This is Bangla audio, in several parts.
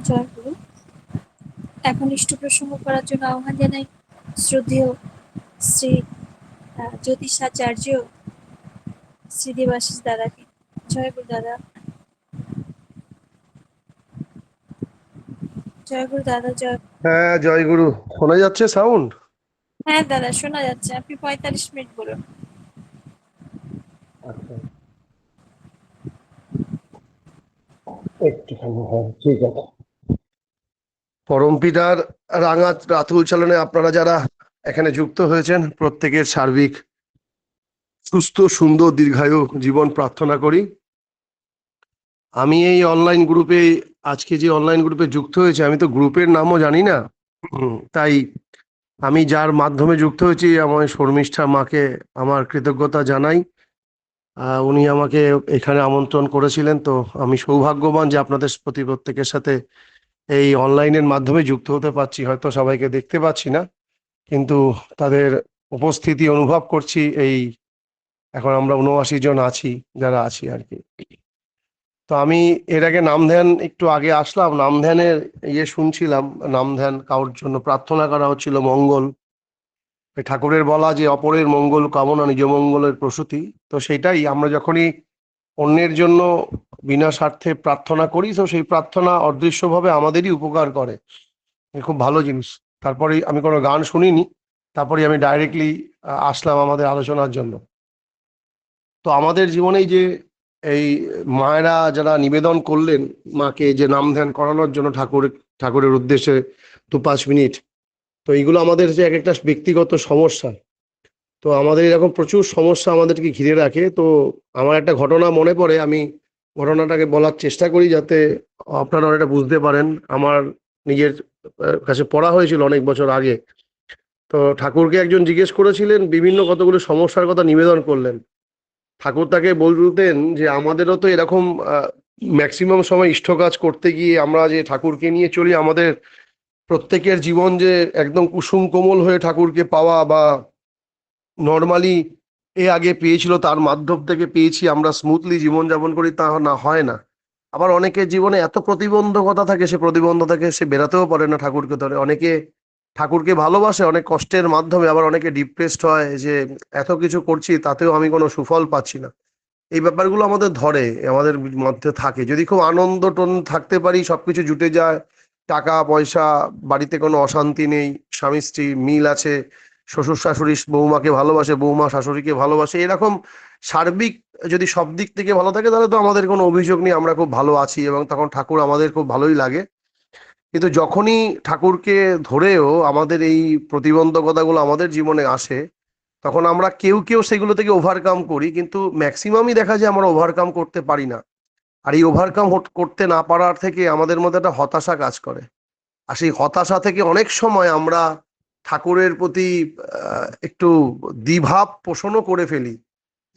জয়গুরু। এখন ইষ্ট প্রসঙ্গ করার জন্য আহ্বান জানাই শ্রদ্ধেয় শ্রী জ্যোতিষাচার্য শ্রী দেবাশিস দাদাকে। জয়গুরু দাদা। জয়গুরু দাদা। জয়। হ্যাঁ, জয়গুরু। শোনা যাচ্ছে সাউন্ড? হ্যাঁ দাদা, শোনা যাচ্ছে। আপনি 45 মিনিট বলুন। আচ্ছা, একটুখানি, হ্যাঁ, ঠিক আছে। পরমপিতার রাঙা রাতুল চালনে আপনারা যারা এখানে যুক্ত হয়েছেন, প্রত্যেকের সার্বিক সুস্থ সুন্দর দীর্ঘায়ু জীবন প্রার্থনা করি। আমি এই অনলাইন গ্রুপে, আজকে যে অনলাইন গ্রুপে যুক্ত হয়েছে, আমি তো গ্রুপের নামও জানি না। তাই আমি যার মাধ্যমে যুক্ত হয়েছি, আমার শর্মিষ্ঠা মাকে আমার কৃতজ্ঞতা জানাই। উনি আমাকে এখানে আমন্ত্রণ করেছিলেন, তো আমি সৌভাগ্যবান যে আপনাদের প্রতি প্রত্যেকের সাথে এই অনলাইনের মাধ্যমে যুক্ত হতে পারছি। হয়তো সবাইকে দেখতে পাচ্ছি না, কিন্তু তাদের উপস্থিতি অনুভব করছি। এই এখন আমরা 79 জন আছি, যারা আছি আর কি। তো আমি এর আগে নাম ধ্যান একটু আগে আসলাম, নাম ধ্যানের শুনছিলাম। নাম ধ্যান কারোর জন্য প্রার্থনা করা হচ্ছিল, মঙ্গল। ঠাকুরের বলা যে অপরের মঙ্গল কামনা নিজ মঙ্গলের প্রসূতি। তো সেটাই আমরা যখনই অন্যের জন্য বিনা স্বার্থে প্রার্থনা করি, তো সেই প্রার্থনা অদৃশ্যভাবে আমাদেরই উপকার করে। খুব ভালো জিনিস। তারপরে আমি কোনো গান শুনিনি, তারপরে আমি ডাইরেক্টলি আসলাম আমাদের আলোচনার জন্য। তো আমাদের জীবনেই যে এই মায়েরা যারা নিবেদন করলেন মাকে যে নাম ধ্যান করানোর জন্য ঠাকুরের উদ্দেশ্যে 2-5 মিনিট, তো এইগুলো আমাদের যে এক একটা ব্যক্তিগত সমস্যা। তো আমাদের এরকম প্রচুর সমস্যা আমাদেরকে ঘিরে রাখে। তো আমার একটা ঘটনা মনে পড়ে, আমি ঘটনাটাকে বলার চেষ্টা করি যাতে আপনারা এটা বুঝতে পারেন। আমার নিজের কাছে পড়া হয়েছিল অনেক বছর আগে। তো ঠাকুরকে একজন জিজ্ঞেস করেছিলেন, বিভিন্ন কতগুলো সমস্যার কথা নিবেদন করলেন। ঠাকুর তাকে বলতেন যে আমাদেরও তো এরকম ম্যাক্সিমাম সময় ইষ্ট কাজ করতে গিয়ে আমরা যে ঠাকুরকে নিয়ে চলি, আমাদের প্রত্যেকের জীবন যে একদম কুসুম কোমল হয়ে ঠাকুরকে পাওয়া বা নর্মালি আগে পেয়েছিল তার মাধ্যম থেকে পেয়েছি আমরা স্মুথলি জীবনযাপন করি, তা না হয় না। আবার অনেকের জীবনে এত প্রতিবন্ধকতা থাকে, সে প্রতিবন্ধকতা থেকে সে বেরাতেও পারে না ঠাকুরকে ধরে। অনেকে ঠাকুরকে ভালোবাসে অনেক কষ্টের মাধ্যমে, আবার অনেকে ডিপ্রেসড হয় যে এত কিছু করছি তাতেও আমি কোনো সুফল পাচ্ছি না। এই ব্যাপারগুলো আমাদের ধরে, আমাদের মধ্যে থাকে। যদি খুব আনন্দ টন থাকতে পারি, সবকিছু জুটে যায়, টাকা পয়সা, বাড়িতে কোনো অশান্তি নেই, স্বামী স্ত্রী মিল আছে, শ্বশুর শাশুড়ি বৌমাকে ভালোবাসে, বৌমা শাশুড়িকে ভালোবাসে, এরকম সার্বিক যদি সব দিক থেকে ভালো থাকে, তাহলে তো আমাদের কোনো অভিযোগ নেই, আমরা খুব ভালো আছি, এবং তখন ঠাকুর আমাদের খুব ভালোই লাগে। কিন্তু যখনই ঠাকুরকে ধরেও আমাদের এই প্রতিবন্ধকতাগুলো আমাদের জীবনে আসে, তখন আমরা কেউ কেউ সেগুলো থেকে ওভারকাম করি, কিন্তু ম্যাক্সিমামই দেখা যায় আমরা ওভারকাম করতে পারি না। আর এই ওভারকাম করতে না পারার থেকে আমাদের মধ্যে একটা হতাশা কাজ করে। আর সেই হতাশা থেকে অনেক সময় আমরা ঠাকুরের প্রতি একটু দ্বিভাব পোষণও করে ফেলি,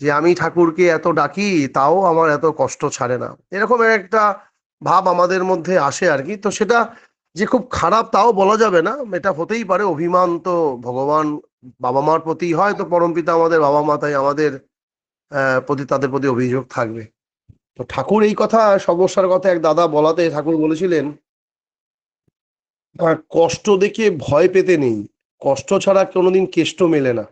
যে আমি ঠাকুরকে এত ডাকি তাও আমার এত কষ্ট ছাড়ে না, এরকম একটা ভাব আমাদের মধ্যে আসে আর কি। তো সেটা যে খুব খারাপ তাও বলা যাবে না, এটা হতেই পারে। অভিমান তো ভগবান বাবা মার প্রতি হয়, তো পরমপিতা আমাদের বাবা মা, তাই আমাদের প্রতি তাদের প্রতি অভিযোগ থাকবে। তো ঠাকুর এই কথা, সমস্যার কথা এক দাদা বলাতে ঠাকুর বলেছিলেন, কষ্ট দেখে ভয় পেতে নেই, কষ্ট ছাড়া কোনোদিন কেষ্ট মেলে না।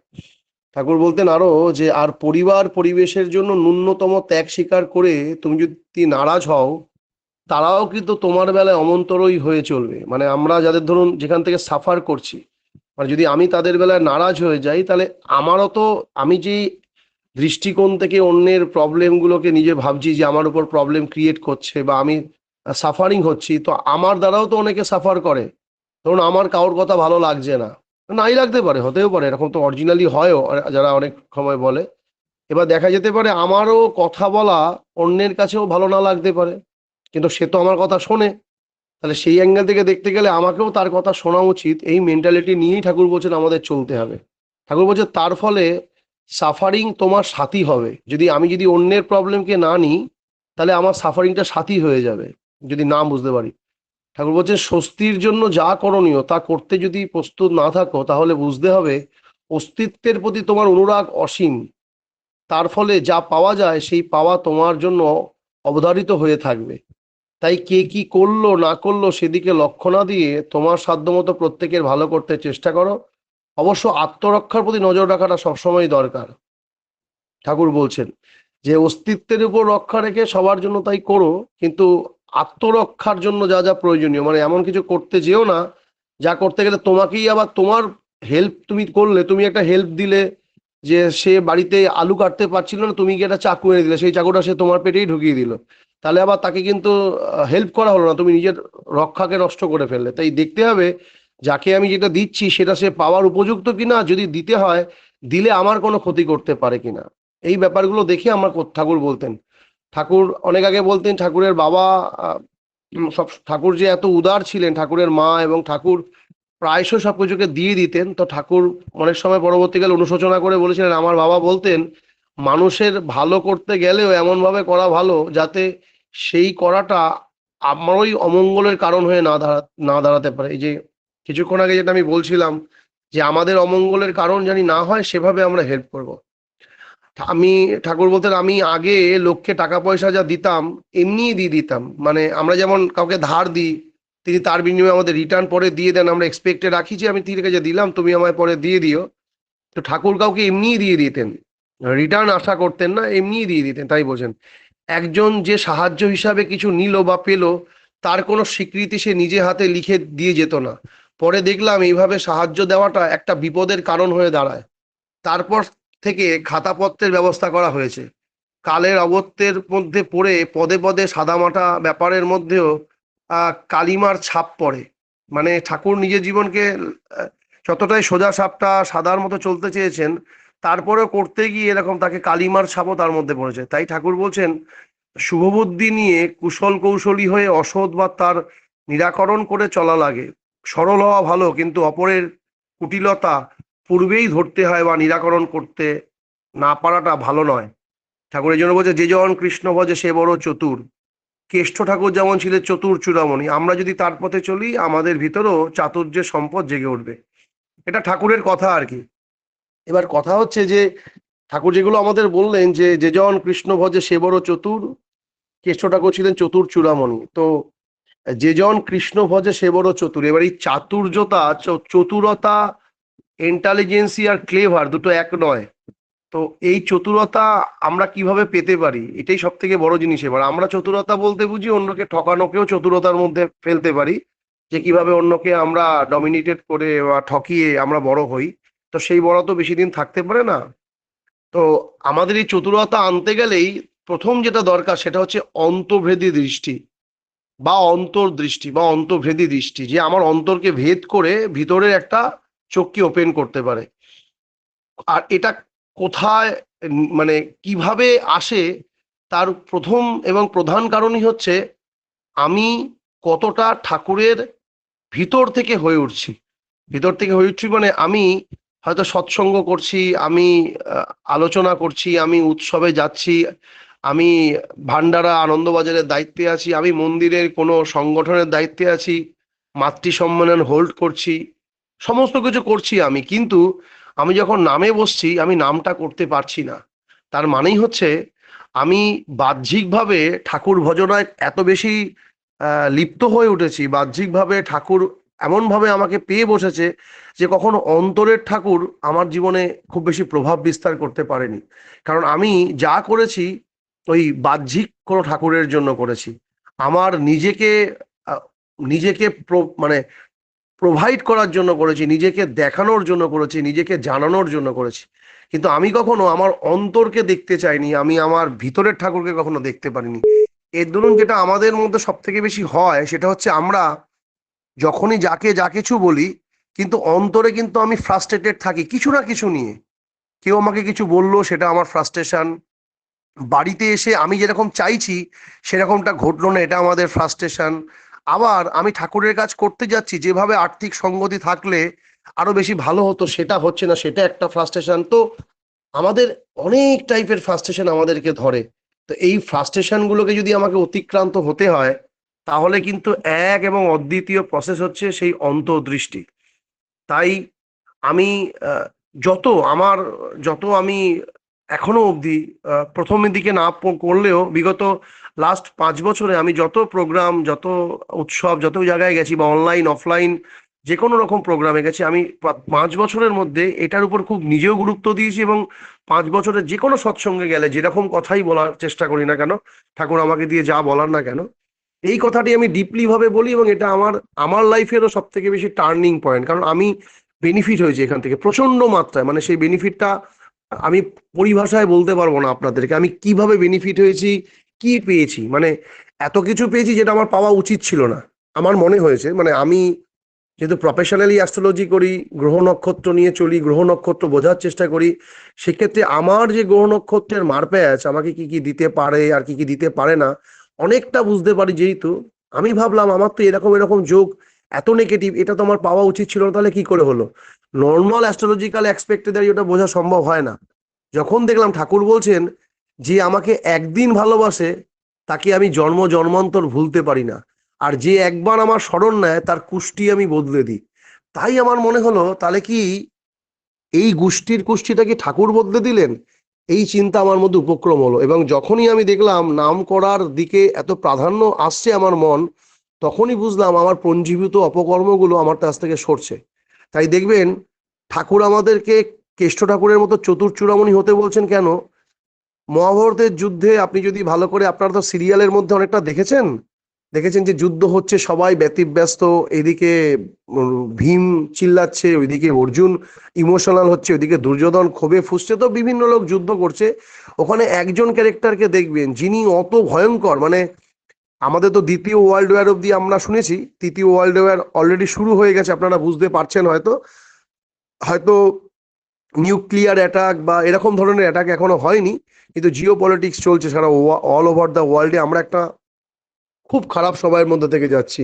ঠাকুর বলতেন আরো যে আর পরিবার পরিবেশের জন্য ন্যূনতম ত্যাগ স্বীকার করে তুমি যদি নারাজ হও, তারাও কিন্তু তোমার বেলায় অমন্তরই হয়ে চলবে। মানে আমরা যাদের ধরুন যেখান থেকে সাফার করছি, মানে যদি আমি তাদের বেলায় নারাজ হয়ে যাই, তাহলে আমারও তো, আমি যে দৃষ্টিকোণ থেকে অন্যের প্রবলেমগুলোকে নিজে ভাবছি যে আমার উপর প্রবলেম ক্রিয়েট করছে বা আমি সাফারিং হচ্ছি, তো আমার দ্বারাও তো অনেকে সাফার করে। ধরুন আমার কারোর কথা ভালো লাগছে না, নাই লাগতে পারে, হতেও পারে, এরকম তো অরিজিনালি হয়ও যারা অনেক সময় বলে। এবার দেখা যেতে পারে আমারও কথা বলা অন্যের কাছেও ভালো না লাগতে পারে, কিন্তু সে তো আমার কথা শোনে। তাহলে সেই অ্যাঙ্গেল থেকে দেখতে গেলে আমাকেও তার কথা শোনা উচিত, এই মেন্টালিটি নিয়েই ঠাকুর বলছেন আমাদের চলতে হবে। ঠাকুর বলছে তার ফলে সাফারিং তোমার সাথী হবে। যদি অন্যের প্রবলেমকে না নিই, তাহলে আমার সাফারিংটা সাথী হয়ে যাবে, যদি না বুঝতে পারি। ঠাকুর বলছেন স্বস্তির জন্য যা করণীয় তা করতে যদি প্রস্তুত না থাকো, তাহলে বুঝতে হবে অস্তিত্বের প্রতি তোমার অনুরাগ অসীম। তার ফলে যা পাওয়া যায় সেই পাওয়া তোমার জন্য অবধারিত হয়ে থাকবে। তাই কে কি করলো না করলো সেদিকে লক্ষ্য না দিয়ে তোমার সাধ্যমতো প্রত্যেকের ভালো করতে চেষ্টা করো। অবশ্য আত্মরক্ষার প্রতি নজর রাখাটা সবসময় দরকার। ঠাকুর বলছেন যে অস্তিত্বের উপর রক্ষা রেখে সবার জন্য তাই করো, কিন্তু আত্মরক্ষার জন্য যা যা প্রয়োজনীয়, মানে এমন কিছু করতে যেও না যা করতে গেলে তোমাকেই আবার তোমার হেল্প তুমি করলে, তুমি একটা হেল্প দিলে, যে সে বাড়িতে আলু কাটতে পারছিল না, তুমি গিয়ে একটা চাকু এনে দিলে, সেই চাকুটা সে তোমার পেটেই ঢুকিয়ে দিল, তাহলে আবার তাকে কিন্তু হেল্প করা হলো না, তুমি নিজের রক্ষাকে নষ্ট করে ফেললে। তাই দেখতে হবে যাকে আমি যেটা দিচ্ছি সেটা সে পাওয়ার উপযুক্ত কিনা, যদি দিতে হয় দিলে আমার কোনো ক্ষতি করতে পারে কিনা, এই ব্যাপারগুলো দেখে আমার ঠাকুর বলতেন। ঠাকুর অনেক আগে বলতেন, ঠাকুরের বাবা সব, ঠাকুর যে এত উদার ছিলেন, ঠাকুরের মা এবং ঠাকুর প্রায়শই সবকিছুকে দিয়ে দিতেন। তো ঠাকুর অনেক সময় পরবর্তীকালে অনুশোচনা করে বলেছিলেন, আমার বাবা বলতেন মানুষের ভালো করতে গেলেও এমন ভাবে করা ভালো যাতে সেই করাটা আমারই অমঙ্গলের কারণ হয়ে না দাঁড়াতে পারে। এই যে কিছুক্ষণ আগে যেটা আমি বলছিলাম, যে আমাদের অমঙ্গলের কারণ জানি না হয় সেভাবে আমরা হেল্প করব। আমি, ঠাকুর বলতেন আমি আগে লোককে টাকা পয়সা যা দিতাম এমনিই দিয়ে দিতাম, মানে আমরা যেমন কাউকে ধার দিই, তিনি তার বিনিময়ে আমাদের রিটার্ন পরে দিয়ে দেন, আমরা এক্সপেক্টে রাখি যে আমি ঠিক আছে দিলাম, তুমি আমায় পরে দিয়ে দিও। তো ঠাকুর কাউকে এমনিই দিয়ে দিতেন, রিটার্ন আশা করতেন না, এমনিই দিয়ে দিতেন। তাই বলছেন একজন যে সাহায্য হিসাবে কিছু নিল বা পেল, তার কোনো স্বীকৃতি সে নিজে হাতে লিখে দিয়ে যেত না। পরে দেখলাম এইভাবে সাহায্য দেওয়াটা একটা বিপদের কারণ হয়ে দাঁড়ায়। তারপর থেকে খাতাপত্রের ব্যবস্থা করা হয়েছে। কালের অগত্যের মধ্যে পড়ে পদে পদে সাদামাটা ব্যাপারের মধ্যেও কালিমার ছাপ পড়ে। মানে ঠাকুর নিজের জীবনকে আহ, যতটাই সোজা সাপটা সাদার মতো চলতে চেয়েছেন, তারপরেও করতে গিয়ে এরকম তাকে কালিমার ছাপও তার মধ্যে পড়েছে। তাই ঠাকুর বলছেন শুভবুদ্ধি নিয়ে কুশল কৌশলী হয়ে অসৎ বা তার নিরাকরণ করে চলা লাগে। সরল হওয়া ভালো, কিন্তু অপরের কুটিলতা পূর্বেই ধরতে হয় বা নিরাকরণ করতে না পারাটা ভালো নয়। ঠাকুর এই জন্য বলছে যে জন কৃষ্ণ ভজে সে বড় চতুর। কেষ্ট ঠাকুর যেমন ছিলেন চতুর চূড়ামণি, আমরা যদি তার পথে চলি আমাদের ভিতরেও চাতুর্যের সম্পদ জেগে উঠবে। এটা ঠাকুরের কথা আর কি। এবার কথা হচ্ছে যে ঠাকুর যেগুলো আমাদের বললেন, যে যে জন কৃষ্ণ ভজে সে বড় চতুর, কেষ্ট ঠাকুর ছিলেন চতুর চূড়ামণি। তো যে জন কৃষ্ণ ভজে সে বড় চতুর, এবার এই চাতুর্যতা, চতুরতা, ইন্টেলিজেন্সি আর ক্লেভার দুটো এক নয়। তো এই চতুরতা আমরা কিভাবে পেতে পারি, এটাই সব থেকে বড় জিনিস। এবার আমরা চতুরতা বলতে বুঝি অন্যকে ঠকানোকেও চতুরতার মধ্যে ফেলতে পারি, যে কিভাবে অন্যকে আমরা ডমিনেটেড করে বা ঠকিয়ে আমরা বড় হই। তো সেই বড় তো বেশি দিন থাকতে পারে না। তো আমাদের এই চতুরতা আনতে গেলেই প্রথম যেটা দরকার সেটা হচ্ছে অন্তর্ভেদী দৃষ্টি বা অন্তর্দৃষ্টি বা অন্তর্ভেদী দৃষ্টি, যে আমার অন্তরকে ভেদ করে ভিতরের একটা চোখকে ওপেন করতে পারে। আর এটা কোথায় মানে কিভাবে আসে, তার প্রথম এবং প্রধান কারণই হচ্ছে আমি কতটা ঠাকুরের ভিতর থেকে হয়ে উঠছি। ভিতর থেকে হয়ে উঠছি মানে আমি হয়তো সৎসঙ্গ করছি, আমি আলোচনা করছি, আমি উৎসবে যাচ্ছি, আমি ভান্ডারা আনন্দবাজারের দায়িত্বে আছি, আমি মন্দিরের কোনো সংগঠনের দায়িত্বে আছি, মাতৃ সম্মেলন হোল্ড করছি, সমস্ত কিছু করছি আমি, কিন্তু আমি যখন নামে বসছি আমি নামটা করতে পারছি না। তার মানেই হচ্ছে আমি বাহ্যিকভাবে ঠাকুর ভজনায় এত বেশি লিপ্ত হয়ে উঠেছি, বাহ্যিকভাবে ঠাকুর এমনভাবে আমাকে পেয়ে বসেছে যে কখনো অন্তরের ঠাকুর আমার জীবনে খুব বেশি প্রভাব বিস্তার করতে পারেনি। কারণ আমি যা করেছি ওই বাহ্যিক কোনো ঠাকুরের জন্য করেছি। আমার নিজেকে আহ, নিজেকে মানে প্রোভাইড করার জন্য করেছি, নিজেকে দেখানোর জন্য করেছি, নিজেকে জানানোর জন্য করেছি। কিন্তু আমি কখনো আমার অন্তরকে দেখতে চাইনি, আমি আমার ভিতরের ঠাকুরকে কখনো দেখতে পারিনি। এর দরুন যেটা আমাদের মধ্যে সব থেকে বেশি হয় সেটা হচ্ছে আমরা যখনই যাকে যা কিছু বলি, কিন্তু অন্তরে কিন্তু আমি ফ্রাস্ট্রেটেড থাকি কিছু না কিছু নিয়ে। কেউ আমাকে কিছু বললো, সেটা আমার ফ্রাস্ট্রেশন। বাড়িতে এসে আমি যেরকম চাইছি সেরকমটা ঘটলো না, এটা আমাদের ফ্রাস্ট্রেশন। আবার আমি ঠাকুরের কাজ করতে যাচ্ছি, যেভাবে আর্থিক সঙ্গতি থাকলে আরো বেশি ভালো হতো সেটা হচ্ছে না, সেটা একটা ফ্রাস্ট্রেশন। তো আমাদের অনেক টাইপের ফ্রাস্ট্রেশন আমাদেরকে ধরে। তো এই ফ্রাস্ট্রেশন গুলোকে যদি আমাকে অতিক্রান্ত হতে হয়, তাহলে কিন্তু এক এবং অদ্বিতীয় প্রসেস হচ্ছে সেই অন্তর্দৃষ্টি। তাই আমি আহ, যত আমার যত আমি এখনো অবধি প্রথমের দিকে না করলেও বিগত লাস্ট 5 বছরে আমি যত প্রোগ্রাম, যত উৎসব, যত জায়গায় গেছি বা অনলাইন অফলাইন যে কোনো রকম প্রোগ্রামে গেছি, আমি 5 বছরের মধ্যে এটার উপর খুব নিজেও গুরুত্ব দিয়েছি। এবং 5 বছরে যে কোনো সৎসঙ্গে গেলে যেরকম কথাই বলার চেষ্টা করি না কেন, ঠাকুর আমাকে দিয়ে যা বলার না কেন, এই কথাটি আমি ডিপলি ভাবে বলি। এবং এটা আমার আমার লাইফেরও সব থেকে বেশি টার্নিং পয়েন্ট, কারণ আমি বেনিফিট হয়েছি এখান থেকে প্রচন্ড মাত্রায়। মানে সেই বেনিফিটটা আমি পরিভাষায় বলতে পারবো না আপনাদেরকে আমি কিভাবে বেনিফিট হয়েছি, কি পেয়েছি। মানে এত কিছু পেয়েছি যেটা আমার পাওয়া উচিত ছিল না, আমার মনে হয়েছে। মানে আমি যেহেতু প্রফেশনালি অ্যাস্ট্রোলজি করি, গ্রহ নক্ষত্র নিয়ে চলি, গ্রহ নক্ষত্র বোঝার চেষ্টা করি, সেক্ষেত্রে আমার যে গ্রহ নক্ষত্রের মারপ্যাচ আমাকে কি কি দিতে পারে আর কি কি দিতে পারে না অনেকটা বুঝতে পারি। যেহেতু আমি ভাবলাম আমার তো এরকম এরকম যোগ এত নেগেটিভ, এটা তো আমার পাওয়া উচিত ছিল না, তাহলে কি করে হলো? নর্মাল অ্যাস্ট্রোলজিক্যাল এক্সপেক্টে দাঁড়িয়ে ওটা বোঝা সম্ভব হয় না। যখন দেখলাম ঠাকুর বলছেন যে আমাকে একদিন ভালোবাসে তাকে আমি জন্ম জন্মান্তর ভুলতে পারি না, আর যে একবার আমার স্মরণ নেয় তার কুষ্টি আমি বদলে দিই। তাই আমার মনে হলো তাহলে কি এই কুষ্টিটা কি ঠাকুর বদলে দিলেন? এই চিন্তা আমার মধ্যে উপক্রম হলো। এবং যখনই আমি দেখলাম নাম করার দিকে এত প্রাধান্য আসছে আমার মন, তখনই বুঝলাম আমার পঞ্জীভূত অপকর্মগুলো আমার কাছ থেকে সরছে। তাই দেখবেন ঠাকুর আমাদেরকে কেষ্ট ঠাকুরের মতো চতুর্চূড়ামণি হতে বলছেন কেন? মহাভারতের যুদ্ধে আপনি যদি ভালো করে, আপনারা তো সিরিয়ালের মধ্যে অনেকটা দেখেছেন, দেখেছেন যে যুদ্ধ হচ্ছে, সবাই ব্যতিব্যস্ত, এদিকে ভীম চিল্লাচ্ছে, ওইদিকে অর্জুন ইমোশনাল হচ্ছে, ওইদিকে দুর্যোধন ক্ষোভে ফুসছে, তো বিভিন্ন লোক যুদ্ধ করছে। ওখানে একজন ক্যারেক্টারকে দেখবেন যিনি অত ভয়ঙ্কর, মানে আমাদের তো দ্বিতীয় ওয়ার্ল্ড ওয়ার অব্দি আমরা শুনেছি, তৃতীয় ওয়ার্ল্ড ওয়ার অলরেডি শুরু হয়ে গেছে, আপনারা বুঝতে পারছেন হয়তো। হয়তো নিউক্লিয়ার অ্যাটাক বা এরকম ধরনের অ্যাটাক এখনো হয়নি, কিন্তু জিও পলিটিক্স চলছে সারা অল ওভার দ্য ওয়ার্ল্ডে। আমরা একটা খুব খারাপ সময়ের মধ্যে থেকে যাচ্ছি,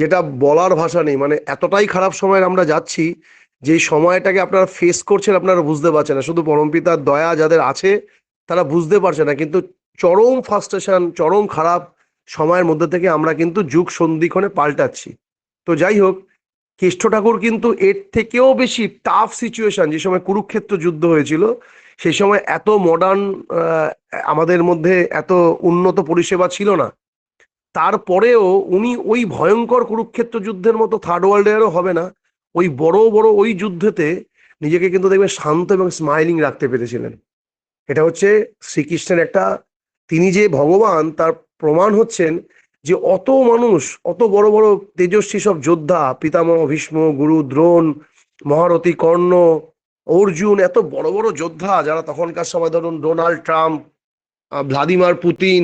যেটা বলার ভাষা নেই। মানে এতটাই খারাপ সময়ের আমরা যাচ্ছি, যে সময়টাকে আপনারা ফেস করছেন আপনারা বুঝতে পারছেন না। শুধু পরমপিতার দয়া যাদের আছে তারা বুঝতে পারছে না, কিন্তু চরম ফ্রাস্ট্রেশন, চরম খারাপ সময়ের মধ্যে থেকে আমরা কিন্তু যুগ সন্ধিক্ষণে পাল্টাচ্ছি। তো যাই হোক, কেষ্ট ঠাকুর কিন্তু এর থেকেও বেশি টাফ সিচুয়েশন, যে সময় কুরুক্ষেত্র যুদ্ধ হয়েছিল সেই সময় এত মডার্ন আমাদের মধ্যে এত উন্নত পরিষেবা ছিল না, তারপরেও উনি ওই ভয়ঙ্কর কুরুক্ষেত্র যুদ্ধের মতো থার্ড ওয়ার্ল্ড ওয়ারও হবে না, ওই বড় বড় ওই যুদ্ধেতে নিজেকে কিন্তু দেখবে শান্ত এবং স্মাইলিং রাখতে পেরেছিলেন। এটা হচ্ছে শ্রীকৃষ্ণের একটা, তিনি যে ভগবান তার প্রমাণ হচ্ছেন। যে অত মানুষ, অত বড় বড় তেজস্বী সব যোদ্ধা, পিতামহ ভীষ্ম, গুরু দ্রোণ, মহারথী কর্ণ, অর্জুন, এত বড় বড় যোদ্ধা যারা তখনকার সময়, ধরুন ডোনাল্ড ট্রাম্প, ভ্লাদিমির পুতিন,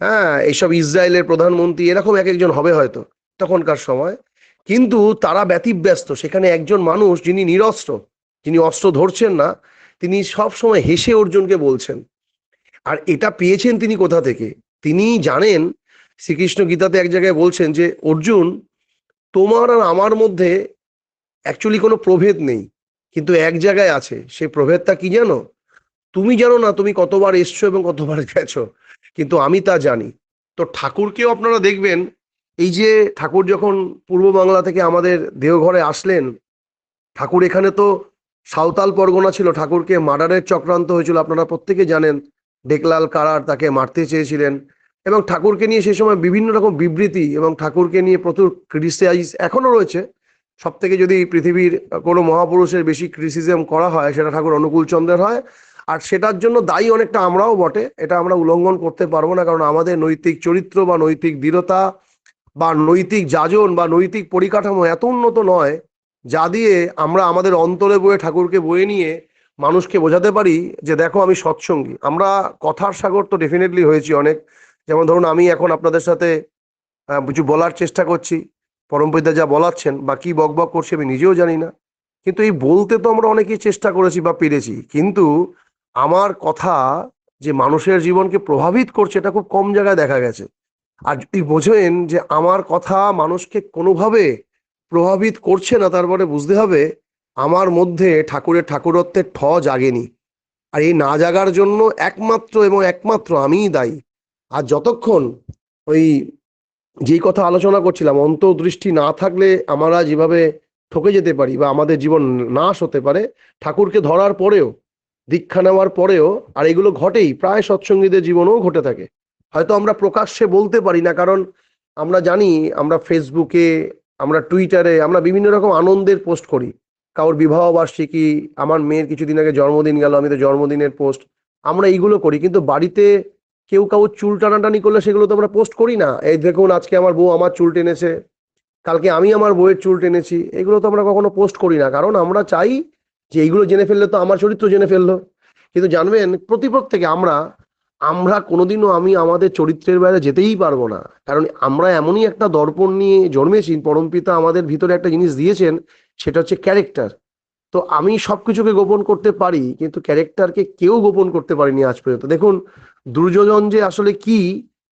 হ্যাঁ, এইসব ইসরায়েলের প্রধানমন্ত্রী, এরকম এক একজন হবে হয়তো তখনকার সময়। কিন্তু তারা ব্যতিব্যস্ত, সেখানে একজন মানুষ যিনি নিরস্ত্র, যিনি অস্ত্র ধরছেন না, তিনি সব সময় হেসে অর্জুনকে বলছেন। আর এটা পেয়েছেন তিনি কোথা থেকে? তিনি জানেন, শ্রীকৃষ্ণ গীতাতে এক জায়গায় বলছেন যে অর্জুন, তোমার আর আমার মধ্যে অ্যাকচুয়ালি কোনো প্রভেদ নেই, কিন্তু এক জায়গায় আছে। সেই প্রভেদটা কি জানো? তুমি জানো না তুমি কতবার এসছো এবং কতবার গেছো, কিন্তু আমি তা জানি। তো ঠাকুরকেও আপনারা দেখবেন, এই যে ঠাকুর যখন পূর্ব বাংলা থেকে আমাদের দেওঘরে আসলেন, ঠাকুর এখানে তো সাঁওতাল পরগনা ছিল, ঠাকুরকে মার্ডারের চক্রান্ত হয়েছিল, আপনারা প্রত্যেকে জানেন। ডেকলাল কারার তাকে মারতে চেয়েছিলেন, এবং ঠাকুরকে নিয়ে সেই সময় বিভিন্ন রকম বিবৃতি, এবং ঠাকুরকে নিয়ে প্রচুর ক্রিটিসাইজ এখনো রয়েছে। সব থেকে যদি পৃথিবীর কোনো মহাপুরুষের বেশি ক্রিটিসিজম করা হয় সেটা ঠাকুর অনুকূল চন্দ্রের হয়। আর সেটার জন্য দায়ী অনেকটা আমরাও বটে, এটা আমরা উল্লঙ্ঘন করতে পারবো না, কারণ আমাদের নৈতিক চরিত্র বা নৈতিক দৃঢ়তা বা নৈতিক যাজন বা নৈতিক পরিকাঠামো এত উন্নত নয় যা দিয়ে আমরা আমাদের অন্তরে বয়ে ঠাকুরকে বয়ে নিয়ে মানুষকে বোঝাতে পারি যে দেখো আমি সৎসঙ্গী। আমরা কথার সাগর তো ডেফিনেটলি হয়েছি অনেক, যেমন ধরুন আমি এখন আপনাদের সাথে কিছু বলার চেষ্টা করছি, পরমপিতা যা বলাচ্ছেন বা কি বকবক করছি আমি নিজেও জানি না, কিন্তু এই বলতে তো আমরা অনেকেই চেষ্টা করেছি বা পেরেছি, কিন্তু আমার কথা যে মানুষের জীবনকে প্রভাবিত করছে এটা খুব কম জায়গায় দেখা গেছে। আর যদি বোঝেন যে আমার কথা মানুষকে কোনোভাবে প্রভাবিত করছে না, তারপরে বুঝতে হবে আমার মধ্যে ঠাকুরের ঠাকুরত্বের জাগেনি। আর এই না জাগার জন্য একমাত্র এবং একমাত্র আমিই দায়ী। আর যতক্ষণ ওই যেই কথা আলোচনা করছিলাম, অন্তর্দৃষ্টি না থাকলে আমরা যেভাবে ঠকে যেতে পারি বা আমাদের জীবন নাশ হতে পারে, ঠাকুরকে ধরার পরেও, দীক্ষা নেওয়ার পরেও, আর এগুলো ঘটেই, প্রায় সৎসঙ্গীদের জীবনেও ঘটে থাকে। হয়তো আমরা প্রকাশ্যে বলতে পারি না, কারণ আমরা জানি আমরা ফেসবুকে, আমরা টুইটারে আমরা বিভিন্ন রকম আনন্দের পোস্ট করি। কারোর বিবাহ বার্ষিকী, আমার মেয়ের কিছুদিন আগে জন্মদিন গেল, আমি তো জন্মদিনের পোস্ট আমরা এইগুলো করি, কিন্তু বাড়িতে কেউ কারোর চুল টানাটানি করলে সেগুলো তো আমরা পোস্ট করি না। এই দেখুন আজকে আমার বউ আমার চুল টেনেছে, কালকে আমি আমার বউয়ের চুল টেনেছি, এগুলো তো আমরা কখনো পোস্ট করি না, কারণ আমরা চাই যে এইগুলো জেনে ফেললে তো আমার চরিত্র জেনে ফেললো। কিন্তু জানবেন প্রত্যেকে আমরা আমরা কোনোদিনও আমি আমাদের চরিত্রের বাইরে যেতেই পারবো না, কারণ আমরা এমনই একটা দর্পণ নিয়ে জন্মেছি। পরমপিতা আমাদের ভিতরে একটা জিনিস দিয়েছেন, সেটা হচ্ছে ক্যারেক্টার। তো আমি সবকিছুকে গোপন করতে পারি, কিন্তু ক্যারেক্টারকে কেউ গোপন করতে পারিনি আজ পর্যন্ত। দেখুন দুর্যোধন যে আসলে কি,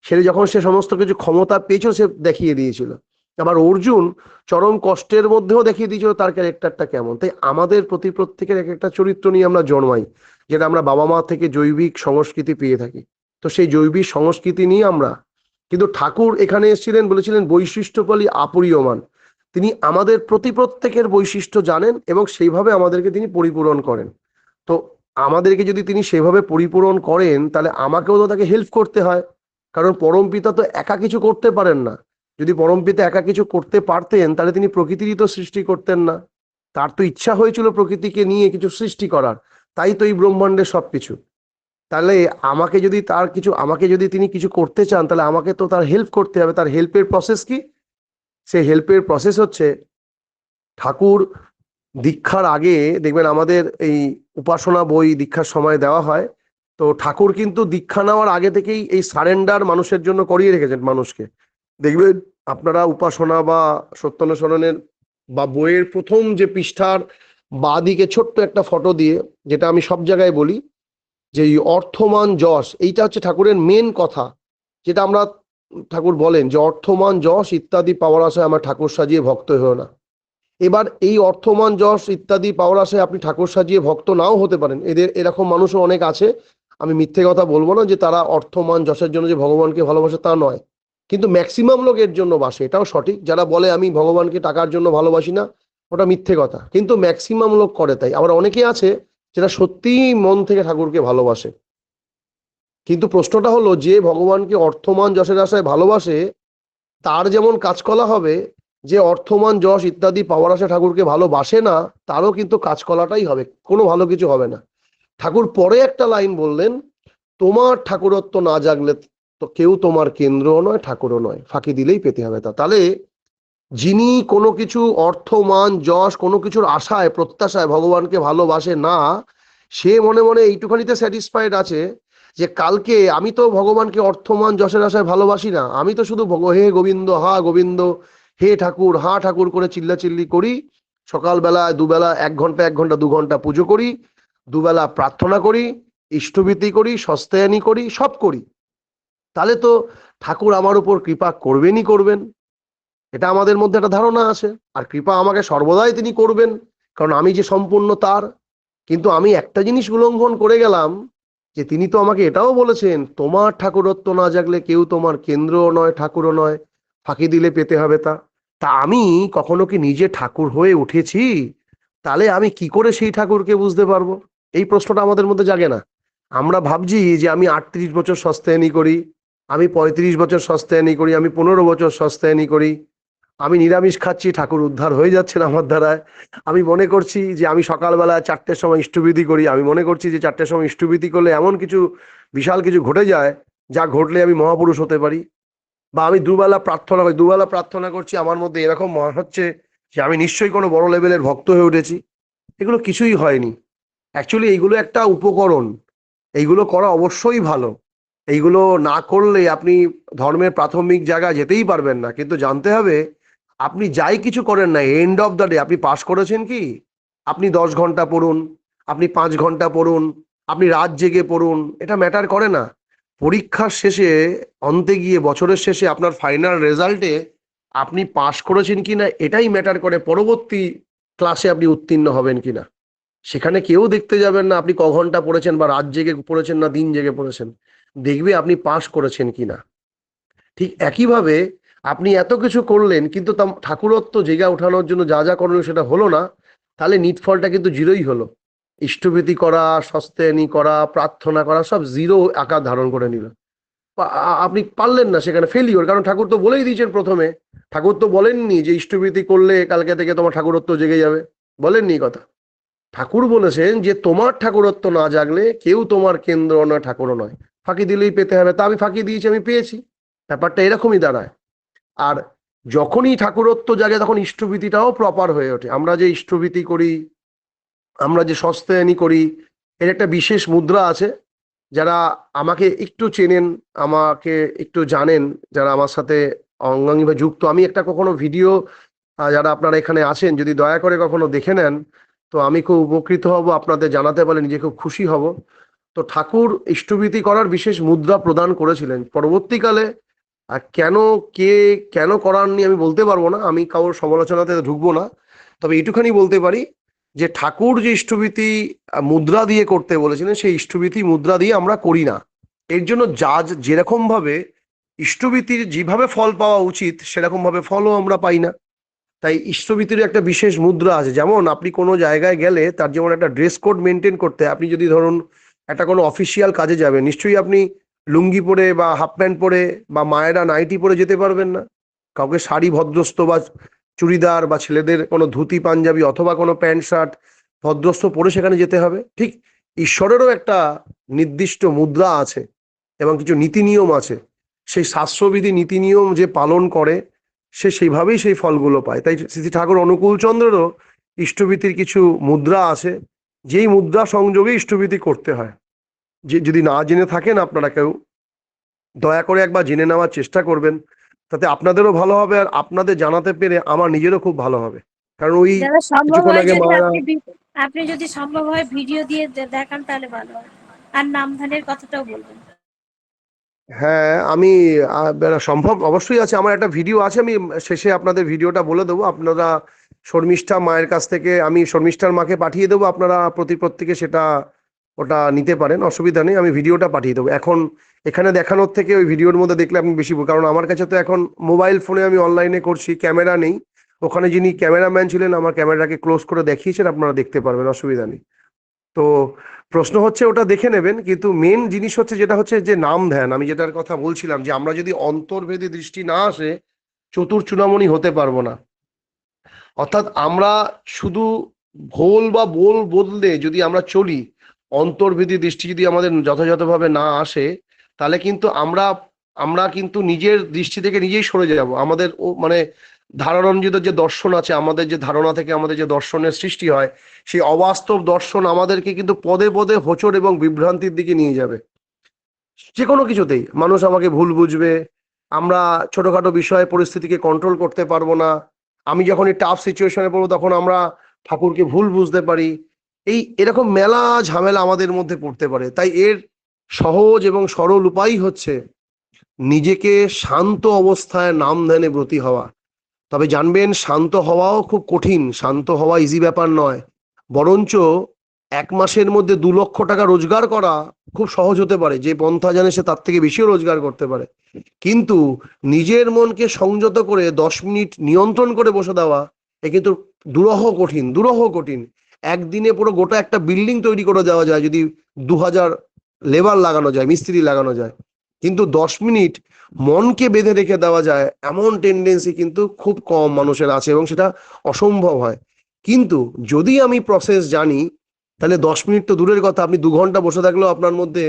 সে যখন সে সমস্ত কিছু ক্ষমতা পেয়েছিল সে দেখিয়ে দিয়েছিল। আবার অর্জুন চরম কষ্টের মধ্যেও দেখিয়ে দিয়েছিল তার ক্যারেক্টারটা কেমন। তাই আমাদের প্রত্যেকের এক একটা চরিত্র নিয়ে আমরা জন্মাই, যেটা আমরা বাবা মা থেকে জৈবিক সংস্কৃতি পেয়ে থাকি। তো সেই জৈবিক সংস্কৃতি নিয়ে আমরা, কিন্তু ঠাকুর এখানে এসেছিলেন, বলেছিলেন বৈশিষ্ট্যপালী আপরিয়মান। তিনি আমাদের প্রত্যেকের বৈশিষ্ট্য জানেন এবং সেইভাবে আমাদেরকে তিনি পরিপূরণ করেন। তো আমাদেরকে যদি তিনি সেভাবে পরিপূরণ করেন, তাহলে আমাকেও তো তাকে হেল্প করতে হয়, কারণ পরমপিতা তো একা কিছু করতে পারেন না। যদি পরমপিতা একা কিছু করতে পারতেন, তাহলে তিনি প্রকৃতিরই তো সৃষ্টি করতেন না। তার তো ইচ্ছা হয়েছিল প্রকৃতিকে নিয়ে কিছু সৃষ্টি করার, তাই তো এই ব্রহ্মাণ্ডের সবকিছু। তাহলে আমাকে যদি তিনি কিছু করতে চান, তাহলে আমাকে তো তার হেল্প করতে হবে। তার হেল্পের প্রসেস কি? সেই হেল্পের প্রসেস হচ্ছে, ঠাকুর দীক্ষার আগে দেখবেন আমাদের এই উপাসনা বই দীক্ষার সময় দেওয়া হয়। তো ঠাকুর কিন্তু দীক্ষা নেওয়ার আগে থেকেই এই সারেন্ডার মানুষের জন্য করিয়ে রেখেছেন মানুষকে। দেখবেন আপনারা উপাসনা বা সত্যানুসরণের বা বইয়ের প্রথম যে পৃষ্ঠার বাঁ দিকে ছোট্ট একটা ফটো দিয়ে, যেটা আমি সব জায়গায় বলি, যে এই অর্থমান যশ, এইটা হচ্ছে ঠাকুরের মেন কথা। যেটা আমরা, ঠাকুর বলেন যে অর্থমান যশ ইত্যাদি পাওয়ার আশায় আমার ঠাকুর সাজিয়ে ভক্ত হয়েও না। এবার এই অর্থমান যশ ইত্যাদি পাওয়ার আশায় আপনি ঠাকুর সাজিয়ে ভক্ত নাও হতে পারেন, এরকম মানুষও অনেক আছে। আমি মিথ্যে কথা বলবো না যে তারা অর্থমান যশের জন্য যে ভগবানকে ভালোবাসে তা নয়, কিন্তু ম্যাক্সিমাম লোক এর জন্য বাসে, এটাও সঠিক। যারা বলে আমি ভগবানকে টাকার জন্য ভালোবাসি না, ওটা মিথ্যে কথা, কিন্তু ম্যাক্সিমাম লোক করে তাই। আবার অনেকে আছে যারা সত্যিই মন থেকে ঠাকুরকে ভালোবাসে। কিন্তু প্রশ্নটা হলো, যে ভগবানকে অর্থমান যশের আশায় ভালোবাসে, তার যেমন কাজকলা হবে, যে অর্থমান যশ ইত্যাদি পাওয়ার আশায় ঠাকুরকে ভালোবাসে না, তারও কিন্তু কাজকলাটাই হবে, কোনো ভালো কিছু হবে না। ঠাকুর পরে একটা লাইন বললেন, তোমার ঠাকুরত্ব না জাগলে তো কেউ তোমার কেন্দ্রও নয় ঠাকুরও নয়, ফাঁকি দিলেই পেতে হবে তা। তাহলে যিনি কোনো কিছু অর্থ মান যশ কোনো কিছুর আশায় প্রত্যাশায় ভগবানকে ভালোবাসে না, সে মনে মনে এইটুখানিতে স্যাটিসফাইড আছে যে কালকে আমি তো ভগবানকে অর্থমান যশের আশায় ভালোবাসি না, আমি তো শুধু হে গোবিন্দ হা গোবিন্দ, হে ঠাকুর হা ঠাকুর করে চিল্লাচিল্লি করি। সকালবেলা দুবেলা 1 ঘন্টা 1 ঘন্টা 2 ঘন্টা পুজো করি, দুবেলা প্রার্থনা করি, ইষ্টভীতি করি, সস্তায়নী করি, সব করি। তাহলে তো ঠাকুর আমার উপর কৃপা করবেনই করবেন, এটা আমাদের মধ্যে একটা ধারণা আছে। আর কৃপা আমাকে সর্বদাই তিনি করবেন, কারণ আমি যে সম্পূর্ণ তার। কিন্তু আমি একটা জিনিস উল্লঙ্ঘন করে গেলাম, যে তিনি তো আমাকে এটাও বলেছেন, তোমার ঠাকুরত্ব না জাগলে কেউ তোমার কেন্দ্রও নয় ঠাকুরও নয়, ফাঁকি দিলে পেতে হবে তা। তা আমি কখনো কি নিজে ঠাকুর হয়ে উঠেছি? তাহলে আমি কি করে সেই ঠাকুরকে বুঝতে পারবো? এই প্রশ্নটা আমাদের মধ্যে জাগে না। আমরা ভাবছি যে আমি 38 বছর সস্তায়নী করি, আমি 35 বছর সস্তায়নী করি, আমি 15 বছর সস্তায়নী করি, আমি নিরামিষ খাচ্ছি, ঠাকুর উদ্ধার হয়ে যাচ্ছেন আমার দ্বারায়। আমি মনে করছি যে আমি সকালবেলা 4টের সময় ইষ্টবিধি করি, আমি মনে করছি যে 4টের সময় ইষ্টবিধি করলে এমন কিছু বিশাল কিছু ঘটে যায়, যা ঘটলে আমি মহাপুরুষ হতে পারি। বা আমি দুবেলা প্রার্থনা করি, দুবেলা প্রার্থনা করছি, আমার মধ্যে এরকম মনে হচ্ছে যে আমি নিশ্চয়ই কোনো বড় লেভেলের ভক্ত হয়ে উঠেছি। এগুলো কিছুই হয়নি। অ্যাকচুয়ালি এইগুলো একটা উপকরণ, এইগুলো করা অবশ্যই ভালো। এইগুলো না করলে আপনি ধর্মের প্রাথমিক জায়গায় যেতেই পারবেন না। কিন্তু জানতে হবে, আপনি যাই কিছু করেন না, এন্ড অফ দ্য ডে আপনি পাস করেছেন কি? আপনি 10 ঘন্টা পড়ুন, আপনি 5 ঘন্টা পড়ুন, আপনি রাত জেগে পড়ুন, এটা ম্যাটার করে না। পরীক্ষার শেষে, অন্তে গিয়ে বছরের শেষে আপনার ফাইনাল রেজাল্টে আপনি পাস করেছেন কিনা এটাই ম্যাটার করে, পরবর্তী ক্লাসে আপনি উত্তীর্ণ হবেন কিনা। সেখানে কেউ দেখতে যাবেন না আপনি ক ঘন্টা পড়েছেন বা রাত জেগে পড়েছেন না দিন জেগে পড়েছেন, দেখবে আপনি পাস করেছেন কিনা। ঠিক একইভাবে আপনি এত কিছু করলেন, কিন্তু ঠাকুরত্ব জেগে ওঠানোর জন্য যা যা করণীয় সেটা হলো না, তাহলে নিটফলটা কিন্তু জিরোই হলো। ইষ্টভীতি করা, সস্তায়নী করা, প্রার্থনা করা, সব জিরো আকার ধারণ করে নিল। আপনি পারলেন না, সেখানে ফেলিওর। কারণ ঠাকুর তো বলেই দিয়েছেন প্রথমে, ঠাকুর তো বলেননি যে ইষ্টভীতি করলে কালকে থেকে তোমার ঠাকুরত্ব জেগে যাবে, বলেননি কথা। ঠাকুর বলেছেন যে তোমার ঠাকুরত্ব না জাগলে কেউ তোমার কেন্দ্র নয়, ঠাকুরও নয়, ফাঁকি দিলেই পেতে হবে। তা আমি ফাঁকি দিয়েছি, আমি পেয়েছি, ব্যাপারটা এরকমই দাঁড়ায়। আর যখনই ঠাকুরত্ব জাগে তখন ইষ্টভীতিটাও প্রপার হয়ে ওঠে। আমরা যে ইষ্টভীতি করি, আমরা যে সস্তায়নী করি, এর একটা বিশেষ মুদ্রা আছে। যারা আমাকে একটু চেনেন, আমাকে একটু জানেন, যারা আমার সাথে অঙ্গাঙ্গিভাবে যুক্ত, আমি একটা কখনো ভিডিও, যারা আপনারা এখানে আছেন যদি দয়া করে কখনো দেখে নেন তো আমি খুব উপকৃত হব, আপনাদের জানাতে পারলে নিজে খুব খুশি হব। তো ঠাকুর ইষ্টভীতি করার বিশেষ মুদ্রা প্রদান করেছিলেন পরবর্তীকালে। আর কেন, কে কেন করাননি আমি বলতে পারবো না, আমি কারোর সমালোচনাতে ঢুকবো না। তবে এটুখানি বলতে পারি যে ঠাকুর যে ইষ্টভীতি মুদ্রা দিয়ে করতে বলেছিলেন, সেই ইষ্টভীতি মুদ্রা দিয়ে আমরা করি না। এর জন্য যা যেরকম ভাবে ইষ্টভীতির যেভাবে ফল পাওয়া উচিত সেরকম ভাবে ফলও আমরা পাই না। তাই ইষ্টভীতির একটা বিশেষ মুদ্রা আছে। যেমন আপনি কোনো জায়গায় গেলে তার যেমন একটা ড্রেস কোড মেনটেন করতে হয়। আপনি যদি ধরুন একটা কোনো অফিসিয়াল কাজে যাবেন, নিশ্চয়ই আপনি লুঙ্গি পরে বা হাফ প্যান্ট পরে বা মায়েরা নাইটি পরে যেতে পারবেন না। কাউকে শাড়ি ভদ্রস্ত বা চুড়িদার, বা ছেলেদের কোনো ধুতি পাঞ্জাবি অথবা কোনো প্যান্ট শার্ট ভদ্রস্ত পরে সেখানে যেতে হবে। ঠিক ঈশ্বরেরও একটা নির্দিষ্ট মুদ্রা আছে এবং কিছু নীতি নিয়ম আছে। সেই শাস্ত্রবিধি নীতি নিয়ম যে পালন করে সে সেইভাবেই সেই ফলগুলো পায়। তাই শ্রী ঠাকুর অনুকূল চন্দ্রেরও ইষ্টভীতির কিছু মুদ্রা আছে, যেই মুদ্রা সংযোগে ইষ্টভীতি করতে হয়। যে যদি না জেনে থাকেন আপনারা কেউ, দয়া করে একবার জেনে নেওয়ার চেষ্টা করবেন, তাতে আপনাদেরও ভালো হবে আর আপনাদের জানাতে পেরে আমার নিজেরও খুব ভালো হবে। কারণ ওই দাদা সম্ভব কিছুক্ষণ হয় আগে যদি মায়েরা, আপনি যদি সম্ভব হয় ভিডিও দিয়ে দেখান তাহলে ভালো হয়, আর নামধানের কথাটাও বলবেন। হ্যাঁ আমি সম্ভব অবশ্যই আছে, আমার একটা ভিডিও আছে, আমি শেষে আপনাদের ভিডিওটা বলে দেবো। আপনারা শর্মিষ্ঠা মায়ের কাছ থেকে, আমি শর্মিষ্ঠার মাকে পাঠিয়ে দেবো, আপনারা প্রত্যেকে সেটা ওটা নিতে পারেন, অসুবিধা নেই। আমি ভিডিওটা পাঠিয়ে দেবো। এখন এখানে দেখানোর থেকে ওই ভিডিওর মধ্যে দেখলে আপনি বেশি, কারণ আমার কাছে তো এখন মোবাইল ফোনে আমি অনলাইনে করছি, ক্যামেরা নেই। ওখানে যিনি ক্যামেরাম্যান ছিলেন আমার ক্যামেরাটাকে ক্লোজ করে দেখিয়েছেন, আপনারা দেখতে পারবেন, অসুবিধা নেই। তো প্রশ্ন হচ্ছে ওটা দেখে নেবেন, কিন্তু মেন জিনিস হচ্ছে যেটা হচ্ছে যে নাম ধ্যান, আমি যেটার কথা বলছিলাম, যে আমরা যদি অন্তর্ভেদী দৃষ্টি না আসে চতুর চূড়ামণি হতে পারবো না। অর্থাৎ আমরা শুধু ভোল বা বোল বদলে যদি আমরা চলি, অন্তর্ভেদী দৃষ্টি যদি আমাদের যথাযথভাবে না আসে, তাহলে কিন্তু আমরা আমরা কিন্তু নিজের দৃষ্টি থেকে নিজেই সরে যাব। আমাদের মানে ধারণারঞ্জিত যে দর্শন আছে, আমাদের যে ধারণা থেকে আমাদের যে দর্শনের সৃষ্টি হয়, সেই অবাস্তব দর্শন আমাদেরকে কিন্তু পদে পদে হোঁচট এবং বিভ্রান্তির দিকে নিয়ে যাবে। যে কোনো কিছুতেই মানুষ আমাকে ভুল বুঝবে, আমরা ছোটখাটো বিষয়ে পরিস্থিতিকে কন্ট্রোল করতে পারবো না। আমি যখন এই টাফ সিচুয়েশনে পড়বো তখন আমরা ঠাকুরকে ভুল বুঝতে পারি। এরকম মেলা ঝামেলা আমাদের মধ্যে পড়তে পারে। তাই এর সহজ এবং সরল উপায় হচ্ছে নিজেকে শান্ত অবস্থায় নাম ধ্যানে ব্রতী হওয়া। তবে জানবেন শান্ত হওয়াও খুব কঠিন, শান্ত হওয়া ইজি ব্যাপার নয়। বরঞ্চ 1 মাসের মধ্যে 2 লক্ষ টাকা রোজগার করা খুব সহজ হতে পারে, যে পন্থা জানে সে তার থেকে বেশিও রোজগার করতে পারে। কিন্তু নিজের মনকে সংযত করে 10 মিনিট নিয়ন্ত্রণ করে বসে দেওয়া, এ কিন্তু দুরহ কঠিন, দুরহ কঠিন। একদিনে পুরো গোটা একটা বিল্ডিং তৈরি করে দেওয়া যায় যদি 2000 লেবার লাগানো যায়, মিস্ত্রি লাগানো যায়। কিন্তু 10 মিনিট মনকে বেঁধে রেখে দেওয়া যায় এমন টেন্ডেন্সি কিন্তু খুব কম মানুষের আছে, এবং সেটা অসম্ভব হয়। কিন্তু যদি আমি প্রসেস জানি, তাহলে 10 মিনিট তো দূরের কথা, আপনি 2 ঘন্টা বসে থাকলেও আপনার মধ্যে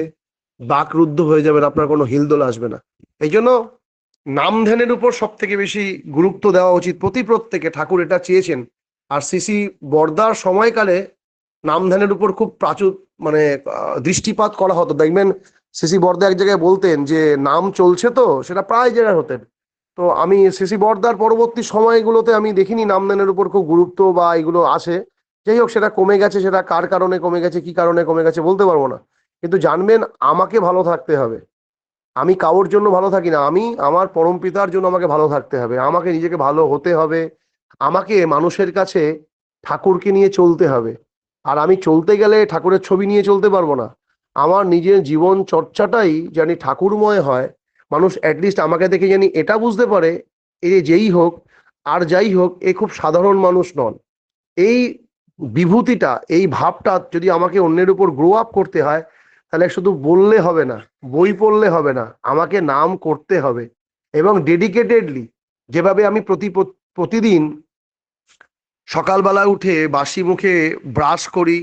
বাকরুদ্ধ হয়ে যাবেন, আপনার কোনো হিলদোল আসবে না। এই জন্য নাম ধ্যানের উপর সব থেকে বেশি গুরুত্ব দেওয়া উচিত প্রত্যেকে, ঠাকুর এটা চেয়েছেন। আর শ্রী বর্দার সময়কালে নাম ধ্যানের উপর খুব প্রাচুর মানে দৃষ্টিপাত করা হতো। দেখবেন শ্রী বর্দা এক জায়গায় বলতেন যে নাম চলছে, তো সেটা প্রায় জায়গায় হতেন। তো আমি শ্রী বর্দার পরবর্তী সময়গুলোতে আমি দেখিনি নাম ধ্যানের উপর খুব গুরুত্ব বা এগুলো আসে। যাই হোক, সেটা কমে গেছে, সেটা কার কারণে কমে গেছে, কি কারণে কমে গেছে বলতে পারবো না। কিন্তু জানবেন আমাকে ভালো থাকতে হবে। আমি কারোর জন্য ভালো থাকি না, আমি আমার পরম পিতার জন্য আমাকে ভালো থাকতে হবে, আমাকে নিজেকে ভালো হতে হবে, আমাকে মানুষের কাছে ঠাকুরকে নিয়ে চলতে হবে। আর আমি চলতে গেলে ঠাকুরের ছবি নিয়ে চলতে পারবো না। আমার নিজের জীবন চর্চাটাই জানি ঠাকুরময় হয়। মানুষ অ্যাটলিস্ট আমাকে দেখে জানি এটা বুঝতে পারে, এ যেই হোক আর যাই হোক এ খুব সাধারণ মানুষ নন। এই বিভূতিটা, এই ভাবটা যদি আমাকে অন্যের উপর গ্রো আপ করতে হয়, তাহলে শুধু বললে হবে না, বই পড়লে হবে না, আমাকে নাম করতে হবে। এবং ডেডিকেটেডলি, যেভাবে আমি প্রতিদিন সকালবেলা উঠে বাসি মুখে ব্রাশ করি,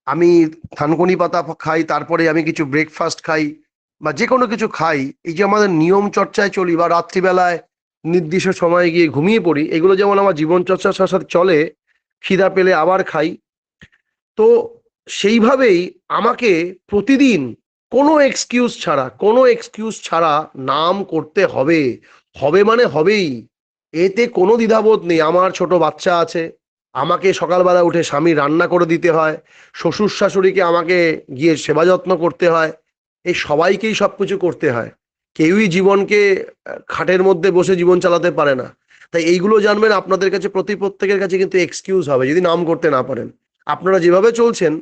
আমি থানকুনি পাতা খাই, তারপরে আমি কিছু ব্রেকফাস্ট খাই বা যে কোনো কিছু খাই, এই যে আমাদের নিয়ম চর্চায় চলি বা রাত্রিবেলায় নির্দিষ্ট সময়ে গিয়ে ঘুমিয়ে পড়ি, এগুলো যেমন আমার জীবন চর্চার সাথে সাথে চলে, খিদা পেলে আবার খাই, তো সেইভাবেই আমাকে প্রতিদিন কোনো এক্সকিউজ ছাড়া নাম করতে হবে। হবে মানে হবেই, এতে কোনো দ্বিধাবোধ নেই। আমার ছোট বাচ্চা আছে, আমাকে সকালবেলা উঠে স্বামী রান্না করে দিতে হয়, শ্বশুর শাশুড়িকে আমাকে গিয়ে সেবা যত্ন করতে হয়, এই সবাইকেই সবকিছু করতে হয়। কেউই জীবনকে খাটের মধ্যে বসে জীবন চালাতে পারে না। তাই এইগুলো জানবেন, আপনাদের কাছে প্রত্যেকের কাছে কিন্তু এক্সকিউজ হবে যদি নাম করতে না পারেন। আপনারা যেভাবে চলছেন,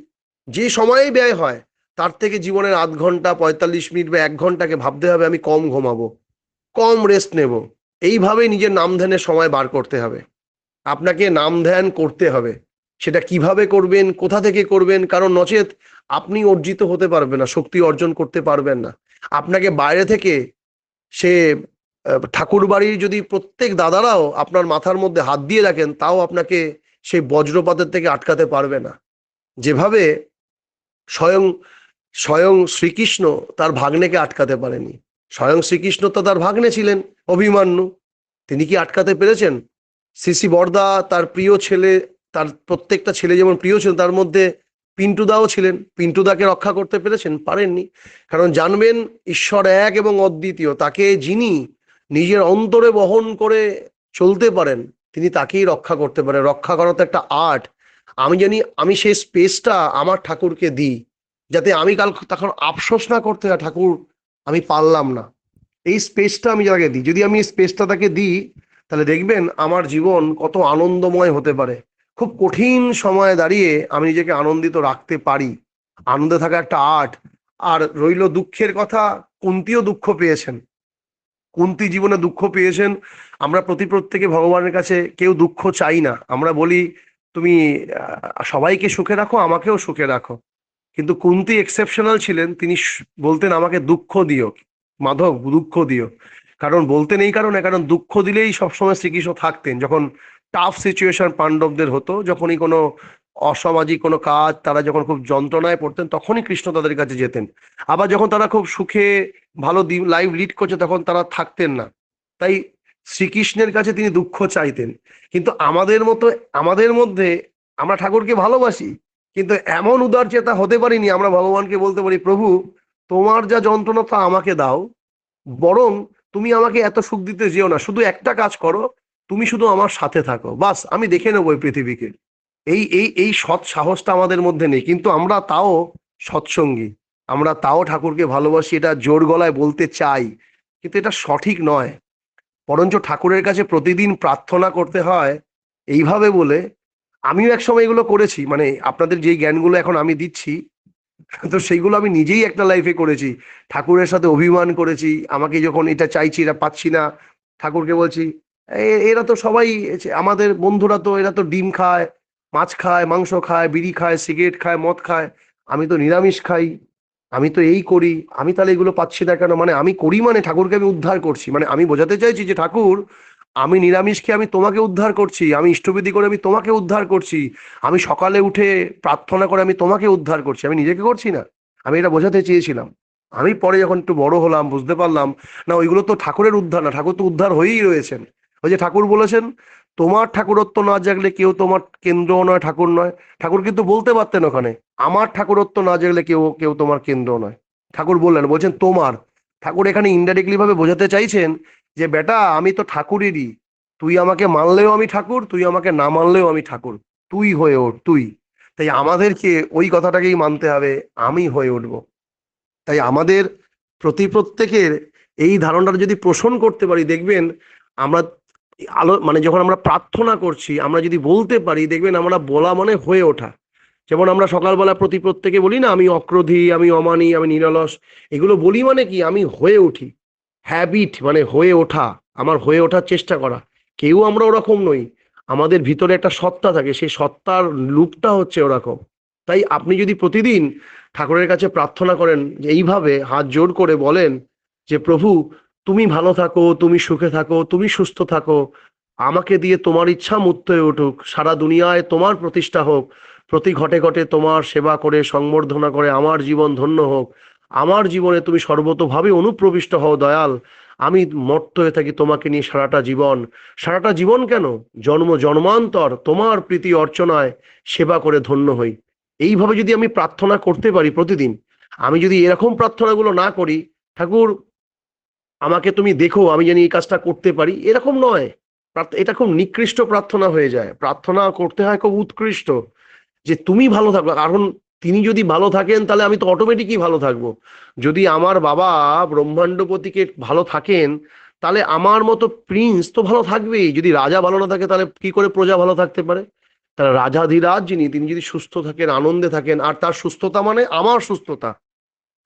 যে সময়ে ব্যয় হয় তার থেকে জীবনের আধ ঘন্টা 45 মিনিট বা 1 ঘন্টাকে ভাবতে হবে আমি কম ঘুমাবো, কম রেস্ট নেব। এইভাবেই নিজের নাম ধ্যানের সময় বার করতে হবে। আপনাকে নাম ধ্যান করতে হবে। সেটা কিভাবে করবেন, কোথা থেকে করবেন, কারণ নচেত আপনি অর্জিত হতে পারবেন না, শক্তি অর্জন করতে পারবেন না। আপনাকে বাইরে থেকে সে ঠাকুর বাড়ির যদি প্রত্যেক দাদারাও আপনার মাথার মধ্যে হাত দিয়ে রাখেন, তাও আপনাকে সেই বজ্রপাতের থেকে আটকাতে পারবে না। যেভাবে স্বয়ং স্বয়ং শ্রীকৃষ্ণ তার ভাগ্নেকে আটকাতে পারেনি। স্বয়ং শ্রীকৃষ্ণ তো তার ভাগ্নে ছিলেন অভিমন্যু, তিনি কি আটকাতে পেরেছেন? সিসি বরদা তার প্রিয় ছেলে, তার প্রত্যেকটা ছেলে যেমন প্রিয় ছিল, তার মধ্যে পিন্টুদাও ছিলেন, পিন্টুদাকে রক্ষা করতে পেরেছেন? পারেননি। কারণ জানবেন ঈশ্বর এক এবং অদ্বিতীয়, তাকে যিনি নিজের অন্তরে বহন করে চলতে পারেন, তিনি তাকেই রক্ষা করতে পারেন। রক্ষা করা তো একটা আর্ট। আমি জানি আমি সেই স্পেসটা আমার ঠাকুরকে দিই, যাতে আমি কাল তখন আফসোস না করতে হয় ঠাকুর আমি পারলাম না। এই স্পেসটা আমি যাকে দিই, যদি আমি এই স্পেসটা তাকে দিই, তাহলে দেখবেন আমার জীবন কত আনন্দময় হতে পারে। খুব কঠিন সময়ে দাঁড়িয়ে আমি নিজেকে আনন্দিত রাখতে পারি। আনন্দে থাকা একটা আর্ট। আর রইল দুঃখের কথা, কুন্তিও দুঃখ পেয়েছেন, কুন্তি জীবনে দুঃখ পেয়েছেন। আমরা প্রত্যেকে ভগবানের কাছে কেউ দুঃখ চাই না, আমরা বলি তুমি সবাইকে সুখে রাখো, আমাকেও সুখে রাখো। কিন্তু কুন্তি এক্সেপশনাল ছিলেন, তিনি বলতেন আমাকে দুঃখ দিও মাধব, দুঃখ দিও। কারণ বলতেন এই কারণে, কারণ দুঃখ দিলেই সবসময় শ্রীকৃষ্ণ থাকতেন। যখন টাফ সিচুয়েশন পাণ্ডবদের হতো, যখনই কোনো অসামাজিক কোনো কাজ, তারা যখন খুব যন্ত্রণায় পড়তেন, তখনই কৃষ্ণ তাদের কাছে যেতেন। আবার যখন তারা খুব সুখে ভালো লাইফ লিড করছে, তখন তারা থাকতেন না। তাই শ্রীকৃষ্ণের কাছে তিনি দুঃখ চাইতেন। কিন্তু আমাদের মধ্যে আমরা ঠাকুরকে ভালোবাসি, কিন্তু এমন উদার চেতা হতে পারিনি আমরা ভগবানকে বলতে পারি প্রভু তোমার যা যন্ত্রণা তা আমাকে দাও, বরং তুমি আমাকে এত সুখ দিতে যেও না, শুধু একটা কাজ করো, তুমি শুধু আমার সাথে থাকো, বাস আমি দেখে নেবো এই পৃথিবীকে। এই সৎ সাহসটা আমাদের মধ্যে নেই, কিন্তু আমরা তাও সৎসঙ্গী, আমরা তাও ঠাকুরকে ভালোবাসি, এটা জোর গলায় বলতে চাই, কিন্তু এটা সঠিক নয়। বরঞ্চ ঠাকুরের কাছে প্রতিদিন প্রার্থনা করতে হয় এইভাবে বলে। আমিও একসময় এগুলো করেছি, মানে আপনাদের যেই জ্ঞানগুলো এখন আমি দিচ্ছি, তো সেইগুলো আমি নিজেই একটা লাইফে করেছি। ঠাকুরের সাথে অভিমান করেছি, আমাকে যখন এটা চাইছি এটা পাচ্ছি না, ঠাকুরকে বলছি এরা তো সবাই, আমাদের বন্ধুরা তো এরা তো ডিম খায়, মাছ খায়, মাংস খায়, বিড়ি খায়, সিগারেট খায়, মদ খায়, আমি তো নিরামিষ খাই, আমি তো এই করি, আমি তাহলে এগুলো পাচ্ছি না কেন? মানে আমি করি মানে ঠাকুরকে আমি উদ্ধার করছি, মানে আমি বোঝাতে চাইছি যে ঠাকুর আমি নিরামিষ খেয়ে আমি তোমাকে উদ্ধার করছি, আমি ইষ্টবিধি করে আমি তোমাকে উদ্ধার করছি, আমি সকালে উঠে প্রার্থনা করে আমি তোমাকে উদ্ধার করছি, আমি নিজেকে করছি না। আমি এটা বোঝাতে চেয়েছিলাম। আমি পরে যখন একটু বড় হলাম বুঝতে পারলাম না, ওইগুলো তো ঠাকুরের উদ্ধার না, ঠাকুর তো উদ্ধার হয়েই রয়েছেন। ওই যে ঠাকুর বলেছেন তোমার ঠাকুরত্ব না জাগলে কেউ তোমার কেন্দ্র নয়, ঠাকুর নয়। ঠাকুর কিন্তু বলতে পারতেন ওখানে আমার ঠাকুরত্ব না জাগলে কেউ কেউ তোমার কেন্দ্র নয়। ঠাকুর বলছেন তোমার। ঠাকুর এখানে ইনডাইরেক্টলি ভাবে বোঝাতে চাইছেন যে বেটা আমি তো ঠাকুরেরই, তুই আমাকে মানলেও আমি ঠাকুর, তুই আমাকে না মানলেও আমি ঠাকুর, তুই হয়ে ওঠ তুই। তাই আমাদেরকে ওই কথাটাকেই মানতে হবে, আমি হয়ে উঠবো। তাই আমাদের প্রত্যেকের এই ধারণাটা যদি পোষণ করতে পারি, দেখবেন আমরা মানে যখন আমরা প্রার্থনা করছি, আমরা যদি বলতে পারি, দেখবেন আমরা বলা মানে হয়ে ওঠা। যেমন আমরা সকালবেলা প্রত্যেকে বলি না আমি অক্রোধী, আমি অমানী, আমি নিরলস, এগুলো বলি মানে কি আমি হয়ে উঠি। হ্যাবিট মানে হয়ে ওঠা, আমার হয়ে ওঠার চেষ্টা করা। কেউ আমরা ওরকম নই, আমাদের ভিতরে একটা সত্তা থাকে, সেই সত্তার লুকটা হচ্ছে ওরকম। তাই আপনি যদি প্রতিদিন ঠাকুরের কাছে প্রার্থনা করেন, যে এইভাবে হাত জোড় করে বলেন যে প্রভু তুমি ভালো থাকো, তুমি সুখে থাকো, তুমি সুস্থ থাকো, আমাকে দিয়ে তোমার ইচ্ছা মুক্ত হয়ে উঠুক, সারা দুনিয়ায় তোমার প্রতিষ্ঠা হোক, প্রতি ঘটে ঘটে তোমার সেবা করে সংবর্ধনা করে আমার জীবন ধন্য হোক, আমার জীবনে তুমি সর্বতোভাবে অনুপ্রবিষ্ট হও দয়াল, আমি মর্ত হয়ে থাকি তোমাকে নিয়ে সারাটা জীবন, সারাটা জীবন কেন, জন্ম জন্মান্তর তোমার প্রীতি অর্চনায় সেবা করে ধন্য হই। এইভাবে যদি আমি প্রার্থনা করতে পারি প্রতিদিন, আমি যদি এরকম প্রার্থনাগুলো না করি, ঠাকুর আমাকে তুমি দেখো আমি জানি এই কাজটা করতে পারি, এরকম নয়। এটা খুব নিকৃষ্ট প্রার্থনা হয়ে যায়। প্রার্থনা করতে হয় খুব উৎকৃষ্ট, যে তুমি ভালো থাকো, কারণ তিনি যদি ভালো থাকেন তাহলে আমি তো অটোমেটিকই ভালো থাকবো। যদি আমার বাবা ব্রহ্মাণ্ডপতিকে ভালো থাকেন, তাহলে আমার মতো প্রিন্স তো ভালো থাকবেই। যদি রাজা ভালো না থাকে তাহলে কি করে প্রজা ভালো থাকতে পারে? তাহলে রাজাধিরাজ যিনি, তিনি যদি সুস্থ থাকেন, আনন্দে থাকেন, আর তার সুস্থতা মানে আমার সুস্থতা।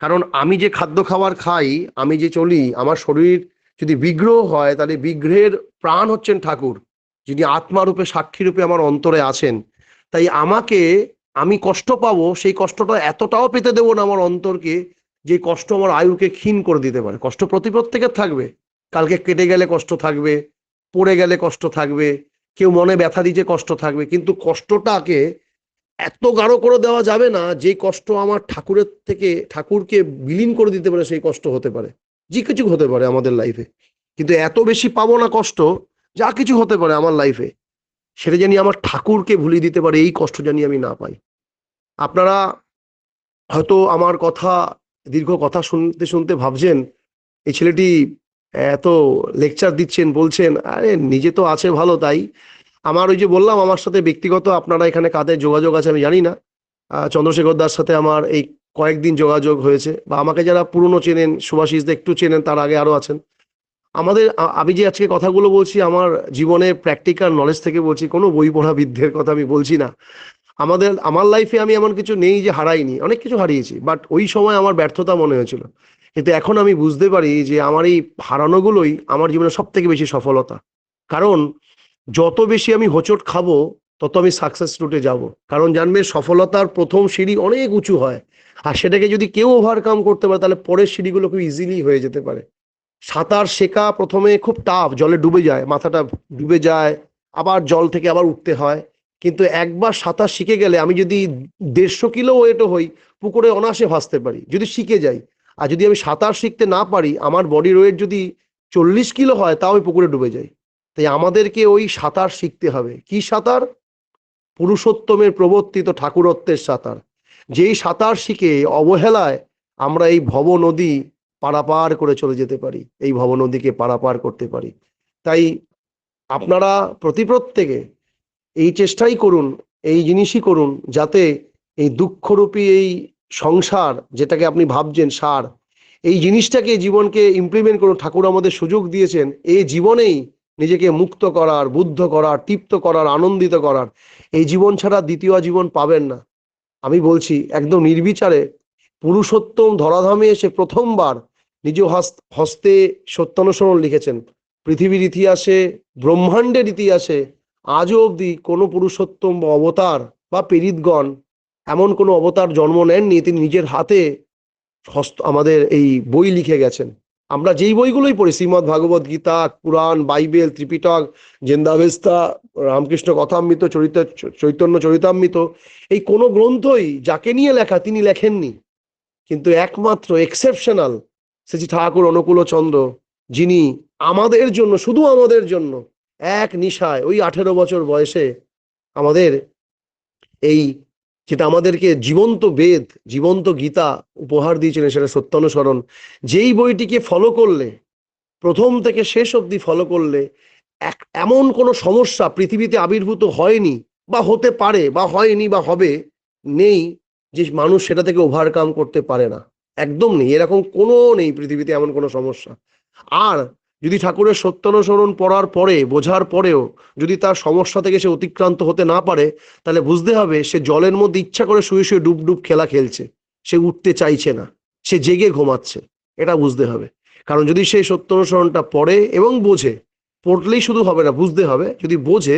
কারণ আমি যে খাদ্য খাবার খাই, আমি যে চলি, আমার শরীর যদি বিগ্রহ হয়, তাহলে বিগ্রহের প্রাণ হচ্ছেন ঠাকুর, যিনি আত্মারূপে সাক্ষী রূপে আমার অন্তরে আছেন। তাই আমাকে, আমি কষ্ট পাবো, সেই কষ্টটা এতটাও পেতে দেবো না আমার অন্তরকে, যে কষ্ট আমার আয়ুকে ক্ষীণ করে দিতে পারে। কষ্ট প্রত্যেকের থাকবে, কালকে কেটে গেলে কষ্ট থাকবে, পড়ে গেলে কষ্ট থাকবে, কেউ মনে ব্যথা দিতে কষ্ট থাকবে, কিন্তু কষ্টটাকে এত গাঢ় করে দেওয়া যাবে না যে কষ্ট আমার ঠাকুরের থেকে, ঠাকুরকে বিলীন করে দিতে পারে, সেই কষ্ট হতে পারে। যে কিছু হতে পারে আমাদের লাইফে, কিন্তু এত বেশি পাবো না কষ্ট, যা কিছু হতে পারে আমার লাইফে, সেটা জানি আমার ঠাকুরকে ভুলিয়ে দিতে পারে, এই কষ্ট জানি আমি না পাই। আপনারা হয়তো আমার কথা, দীর্ঘ কথা শুনতে শুনতে ভাবছেন এই ছেলেটি এত লেকচার দিচ্ছেন, বলছেন, আরে নিজে তো আছে ভালো, তাই আমার ওই যে বললাম, আমার সাথে ব্যক্তিগত আপনারা এখানে কাদের যোগাযোগ আছে আমি জানি না, চন্দ্রশেখর দার সাথে আমার এই কয়েকদিন যোগাযোগ হয়েছে, বা আমাকে যারা পুরনো চেনেন, সুভাষিস দা একটু চেনেন, তার আগে আরো আছেন। আমাদের আমি যে আজকে কথাগুলো বলছি, আমার জীবনে প্র্যাকটিক্যাল নলেজ থেকে বলছি, কোনো বই পড়া বিদ্যের কথা আমি বলছি না। আমার লাইফে আমি এমন কিছু নেই যে হারাইনি, অনেক কিছু হারিয়েছি, বাট ওই সময় আমার ব্যর্থতা মনে হয়েছিল। কিন্তু এখন আমি বুঝতে পারি যে আমার এই হারানোগুলোই আমার জীবনে সব থেকে বেশি সফলতা। কারণ যত বেশি আমি হোঁচট খাবো, তত আমি সাকসেস রুটে যাব। কারণ জানবে, সফলতার প্রথম সিঁড়ি অনেক উঁচু হয়, আর সেটাকে যদি কেউ ওভারকাম করতে পারে, তাহলে পরের সিঁড়িগুলো খুব ইজিলি হয়ে যেতে পারে। সাঁতার শেখা প্রথমে খুব টাফ, জলে ডুবে যায়, মাথাটা ডুবে যায়, আবার জল থেকে আবার উঠতে হয়। কিন্তু একবার সাঁতার শিখে গেলে, আমি যদি 150 কিলো ওয়েটও হই, পুকুরে অনায়াসে ভাসতে পারি যদি শিখে যাই। আর যদি আমি সাঁতার শিখতে না পারি, আমার বডির ওয়েট যদি 40 কিলো হয়, তাও আমি পুকুরে ডুবে যাই। তাই আমাদেরকে ওই সাঁতার শিখতে হবে। কি সাঁতার? পুরুষোত্তমের প্রবর্তিত ঠাকুরত্বের সাঁতার। যেই সাঁতার শিখে অবহেলায় আমরা এই ভব নদী পারাপার করে চলে যেতে পারি, এই ভব নদীকে পারাপার করতে পারি। তাই আপনারা প্রত্যেকে এই চেষ্টাই করুন, এই জিনিসই করুন, যাতে এই দুঃখরূপী এই সংসার, যেটাকে আপনি ভাবছেন সার, এই জিনিসটাকে, জীবনকে ইমপ্লিমেন্ট করুন। ঠাকুর আমাদের সুযোগ দিয়েছেন এই জীবনেই নিজেকে মুক্ত করার, বুদ্ধ করার, তৃপ্ত করার, আনন্দিত করার। এই জীবন ছাড়া দ্বিতীয় জীবন পাবেন না। আমি বলছি একদম নির্বিচারে, পুরুষোত্তম ধরাধামে এসে প্রথমবার নিজ হস্তে সত্যানুসরণ লিখেছেন। পৃথিবীর ইতিহাসে, ব্রহ্মাণ্ডের ইতিহাসে আজও অবধি কোনো পুরুষোত্তম বা অবতার বা পীড়িতগণ এমন কোনো অবতার জন্ম নেননি, তিনি নিজের হাতে আমাদের এই বই লিখে গেছেন। আমরা যেই বইগুলোই পড়ি, শ্রীমদ্ ভাগবত গীতা, পুরাণ, বাইবেল, ত্রিপিটক, জেন্দাভেস্তা, রামকৃষ্ণ কথামৃত, চৈতন্য চরিতামৃত, এই কোনো গ্রন্থই যাকে নিয়ে লেখা তিনি লেখেননি। কিন্তু একমাত্র এক্সেপশনাল শ্রী ঠাকুর অনুকূলচন্দ্র, যিনি আমাদের জন্য, শুধু আমাদের জন্য এক নিশায় ওই 18 বছর বয়সে আমাদের এই, যেটা আমাদেরকে জীবন্ত বেদ, জীবন্ত গীতা উপহার দিয়েছিলেন, সেটা সত্যানুসরণ। যেই বইটিকে ফলো করলে, প্রথম থেকে শেষ অবধি ফলো করলে, এমন কোনো সমস্যা পৃথিবীতে আবির্ভূত হয়নি, বা হতে পারে, বা হয়নি, বা হবে, নেই যে মানুষ সেটা থেকে ওভারকাম করতে পারে না। একদম নেই, এরকম কোনো নেই পৃথিবীতে এমন কোনো সমস্যা। আর যদি ঠাকুরের সত্যানুসরণ পড়ার পরে, বোঝার পরেও যদি তার সমস্যা থেকে সে অতিক্রান্ত হতে না পারে, তাহলে বুঝতে হবে সে জলের মধ্যে ইচ্ছা করে শুয়ে শুয়ে ডুব ডুব খেলা খেলছে, সে উঠতে চাইছে না, সে জেগে ঘুমাচ্ছে। এটা বুঝতে হবে। কারণ যদি সেই সত্যানুসরণটা পড়ে এবং বোঝে, পড়লেই শুধু হবে না, বুঝতে হবে, যদি বোঝে,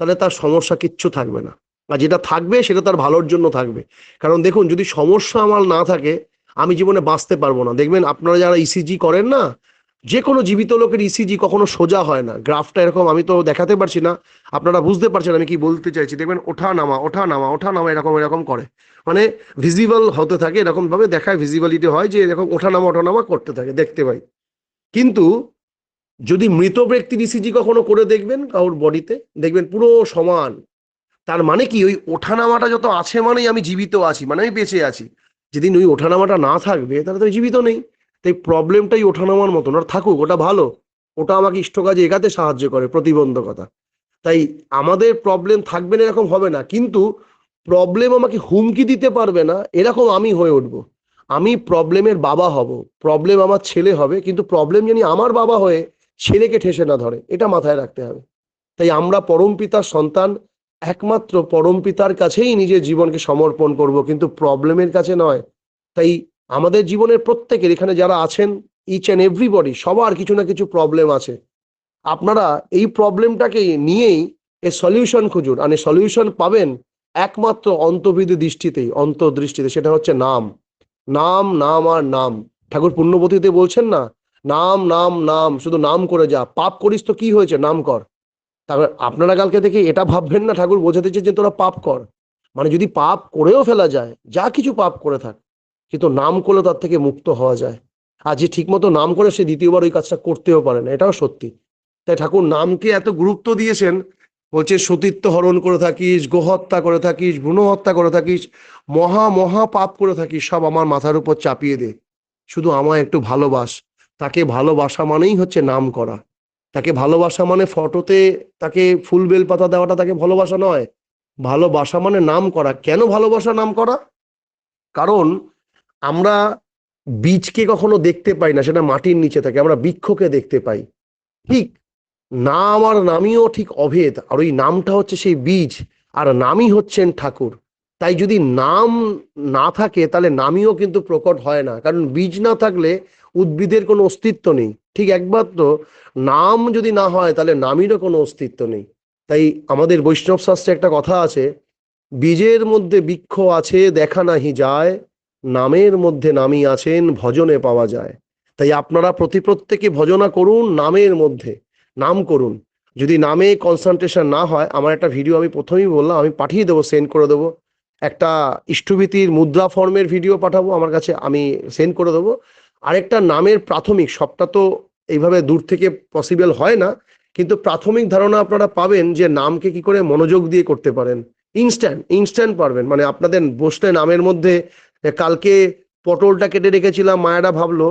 তাহলে তার সমস্যা কিচ্ছু থাকবে না। আর যেটা থাকবে সেটা তার ভালোর জন্য থাকবে। কারণ দেখুন, যদি সমস্যা আমার না থাকে আমি জীবনে বাঁচতে পারবো না। দেখবেন আপনারা যারা ইসিজি করেন না, যে কোনো জীবিত লোকের ইসিজি কখনো সোজা হয় না, গ্রাফটা এরকম, আমি তো দেখাতে পারছি না, আপনারা বুঝতে পারছেন আমি কি বলতে চাইছি। দেখবেন ওঠা নামা ওঠা নামা ওঠা নামা এরকম এরকম করে, মানে ভিজিবল হতে থাকে, এরকম ভাবে দেখায়, ভিজিবিলিটি হয় যে এরকম ওঠা নামা করতে থাকে, দেখতে পাই। কিন্তু যদি মৃত ব্যক্তির ইসিজি কখনো করে দেখবেন কারোর বডিতে, দেখবেন পুরো সমান। তার মানে কি, ওই ওঠানামাটা যত আছে মানেই আমি জীবিত আছি, মানে আমি বেঁচে আছি। যেদিন ওই ওঠানামাটা না থাকবে তাহলে তো জীবিত নেই। তাই প্রবলেমটাই ওঠানামার মতন, আর থাকুক, ওটা ভালো, ওটা আমাকে ইষ্ট কাজে এগাতে সাহায্য করে, প্রতিবন্ধকতা। তাই আমাদের প্রবলেম থাকবে না এরকম হবে না, কিন্তু প্রবলেম আমাকে হুমকি দিতে পারবে না এরকম আমি হয়ে উঠবো। আমি প্রবলেমের বাবা হব, প্রবলেম আমার ছেলে হবে, কিন্তু প্রবলেম জানি আমার বাবা হয়ে ছেলেকে ঠেসে না ধরে, এটা মাথায় রাখতে হবে। তাই আমরা পরমপিতার সন্তান, একমাত্র পরমপিতার কাছেই নিজের জীবনকে সমর্পণ করব, কিন্তু প্রবলেমের কাছে নয়। তাই আমাদের জীবনের প্রত্যেকের, এখানে যারা আছেন, ইচ অ্যান্ড এভরিবডি, সবার কিছু না কিছু প্রবলেম আছে। আপনারা এই প্রবলেমটাকে নিয়েই এর সলিউশন খুঁজুন, আর সলিউশন পাবেন একমাত্র অন্তর্বিধি দৃষ্টিতেই, অন্তর্দৃষ্টিতে, সেটা হচ্ছে নাম। নাম, নাম আর নাম। ঠাকুর পুণ্যবতীতে বলছেন না, নাম নাম নাম, শুধু নাম করে যা, পাপ করিস তো কি হয়েছে, নাম কর। তারপর আপনারা কালকে থেকে এটা ভাববেন না ঠাকুর বোঝাতে চেয়েছেন তোরা পাপ কর, মানে যদি পাপ করেও ফেলা যায়, যা কিছু পাপ করে থাক, কিন্তু নাম করলে তার থেকে মুক্ত হওয়া যায়। আর যে ঠিক মতো নাম করে সে দ্বিতীয়বার ওই কাজটা করতেও পারে না, এটাও সত্যি। তাই ঠাকুর নামকে এত গুরুত্ব দিয়েছেন, বলছে সতীত্ব হরণ করে থাকিস, গোহত্যা করে থাকিস, ভ্রূণ হত্যা করে থাকিস, মহা মহা পাপ করে থাকিস, সব আমার মাথার উপর চাপিয়ে দে, শুধু আমায় একটু ভালোবাস। তাকে ভালোবাসা মানেই হচ্ছে নাম করা। তাকে ভালোবাসা মানে ফটোতে তাকে ফুল বেল পাতা দেওয়াটা তাকে ভালোবাসা নয়। ভালোবাসা মানে নাম করা। কেন ভালোবাসা নাম করা? কারণ আমরা বীজকে কখনো দেখতে পাই না, সেটা মাটির নিচে থাকে, আমরা বৃক্ষকে দেখতে পাই। ঠিক নাম আর নামীও ঠিক অভেদ, আর ওই নামটা হচ্ছে সেই বীজ, আর নামই হচ্ছেন ঠাকুর। তাই যদি নাম না থাকে তাহলে নামীও কিন্তু প্রকট হয় না, কারণ বীজ না থাকলে উদ্ভিদের কোনো অস্তিত্ব নেই। ঠিক একবার তো নাম যদি না হয় তাহলে নামীরও কোনো অস্তিত্ব নেই। তাই আমাদের বৈষ্ণব শাস্ত্রে একটা কথা আছে, বীজের মধ্যে বৃক্ষ আছে দেখা নাহি যায়, নামের মধ্যে নামী আছেন ভজনে পাওয়া যায়। তাই আপনারা প্রত্যেকে ভজনা করুন, নামের মধ্যে নাম করুন। যদি নামে কনসেন্ট্রেশন না হয়, আমার একটা ভিডিও আমি প্রথমেই বললাম, আমি পাঠিয়ে দেবো, সেন্ড করে দেবো, একটা ইষ্টভীতির মুদ্রা ফর্মের ভিডিও পাঠাবো আমার কাছে, আমি সেন্ড করে দেবো। আরেকটা নামের প্রাথমিক, সবটা তো এইভাবে দূর থেকে পসিবল হয় না, কিন্তু প্রাথমিক ধারণা আপনারা পাবেন যে নামকে কি করে মনোযোগ দিয়ে করতে পারেন। ইনস্ট্যান্ট ইনস্ট্যান্ট পারবেন, মানে আপনাদের বসলে নামের মধ্যে, কালকে পটলটা কেটে রেখেছিলাম, মায়েরা ভাবলো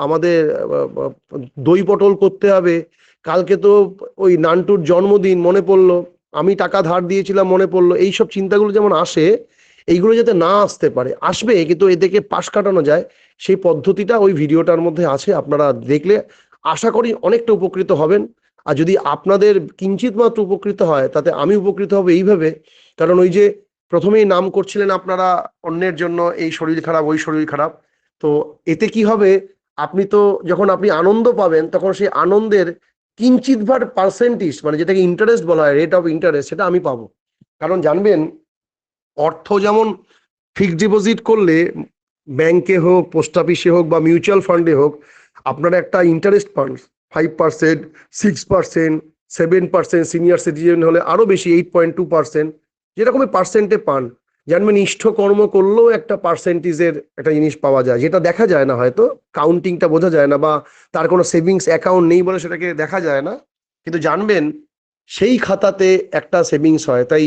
আমাদের দই পটল করতে হবে, কালকে তো ওই নান্টুর জন্মদিন মনে পড়লো, আমি টাকা ধার দিয়েছিলাম মনে পড়লো, এইসব চিন্তাগুলো যেমন আসে, এইগুলো যাতে না আসতে পারে, আসবে কিন্তু এদেরকে পাশ কাটানো যায়, সেই পদ্ধতিটা ওই ভিডিওটার মধ্যে আছে, আপনারা দেখলে আশা করি অনেকটা উপকৃত হবেন। আর যদি আপনাদের কিঞ্চিত মাত্র উপকৃত হয় তাতে আমি উপকৃত হব এইভাবে, কারণ ওই যে প্রথমেই নাম করছিলেন আপনারা অন্যের জন্য, এই শরীর খারাপ ওই শরীর খারাপ, তো এতে কি হবে, আপনি তো যখন আপনি আনন্দ পাবেন তখন সেই আনন্দের কিঞ্চিত ভার পার্সেন্টেজ, মানে যেটাকে ইন্টারেস্ট বলা হয়, রেট অফ ইন্টারেস্ট, সেটা আমি পাবো। কারণ জানবেন, অর্থ যেমন ফিক্সড ডিপোজিট করলে ব্যাংকে হোক, পোস্ট অফিসে হোক বা মিউচুয়াল ফান্ডে হোক, আপনারা একটা ইন্টারেস্ট পান 5%, 6%, 7%, সিনিয়র সিটিজেন হলে আরো বেশি 8.2%, যেরকমই পার্সেন্টে পান। জানবেন ইষ্ট কর্ম করলেও একটা পার্সেন্টেজের একটা জিনিস পাওয়া যায়, যেটা দেখা যায় না, হয়তো কাউন্টিংটা বোঝা যায় না, বা তার কোনো সেভিংস অ্যাকাউন্ট নেই বলে সেটাকে দেখা যায় না, কিন্তু জানবেন সেই খাতাতে একটা সেভিংস হয়। তাই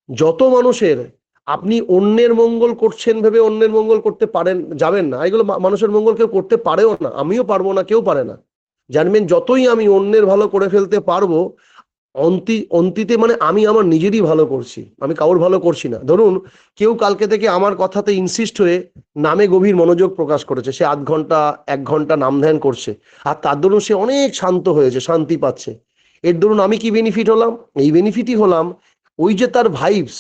যত মানুষের, আপনি অন্যের মঙ্গল করছেন ভেবে অন্যের মঙ্গল করতে পারেন যাবেন না, এগুলো মানুষের মঙ্গল কেউ করতে পারেও না, আমিও পারবো না, কেউ পারে না। জানবেন যতই আমি অন্যের ভালো করে ফেলতে পারবো, অন্তিতে মানে আমি আমার নিজেরই ভালো করছি, আমি কারোর ভালো করছি না। ধরুন কেউ কালকে থেকে আমার কথাতে ইনসিস্ট হয়ে নামে গভীর মনোযোগ প্রকাশ করেছে, সে 8 ঘন্টা 1 ঘন্টা নাম ধ্যান করছে, আর তার দরুন সে অনেক শান্ত হয়েছে, শান্তি পাচ্ছে। এর দরুন আমি কি বেনিফিট হলাম? এই বেনিফিটই হলাম, ওই যে তার ভাইবস,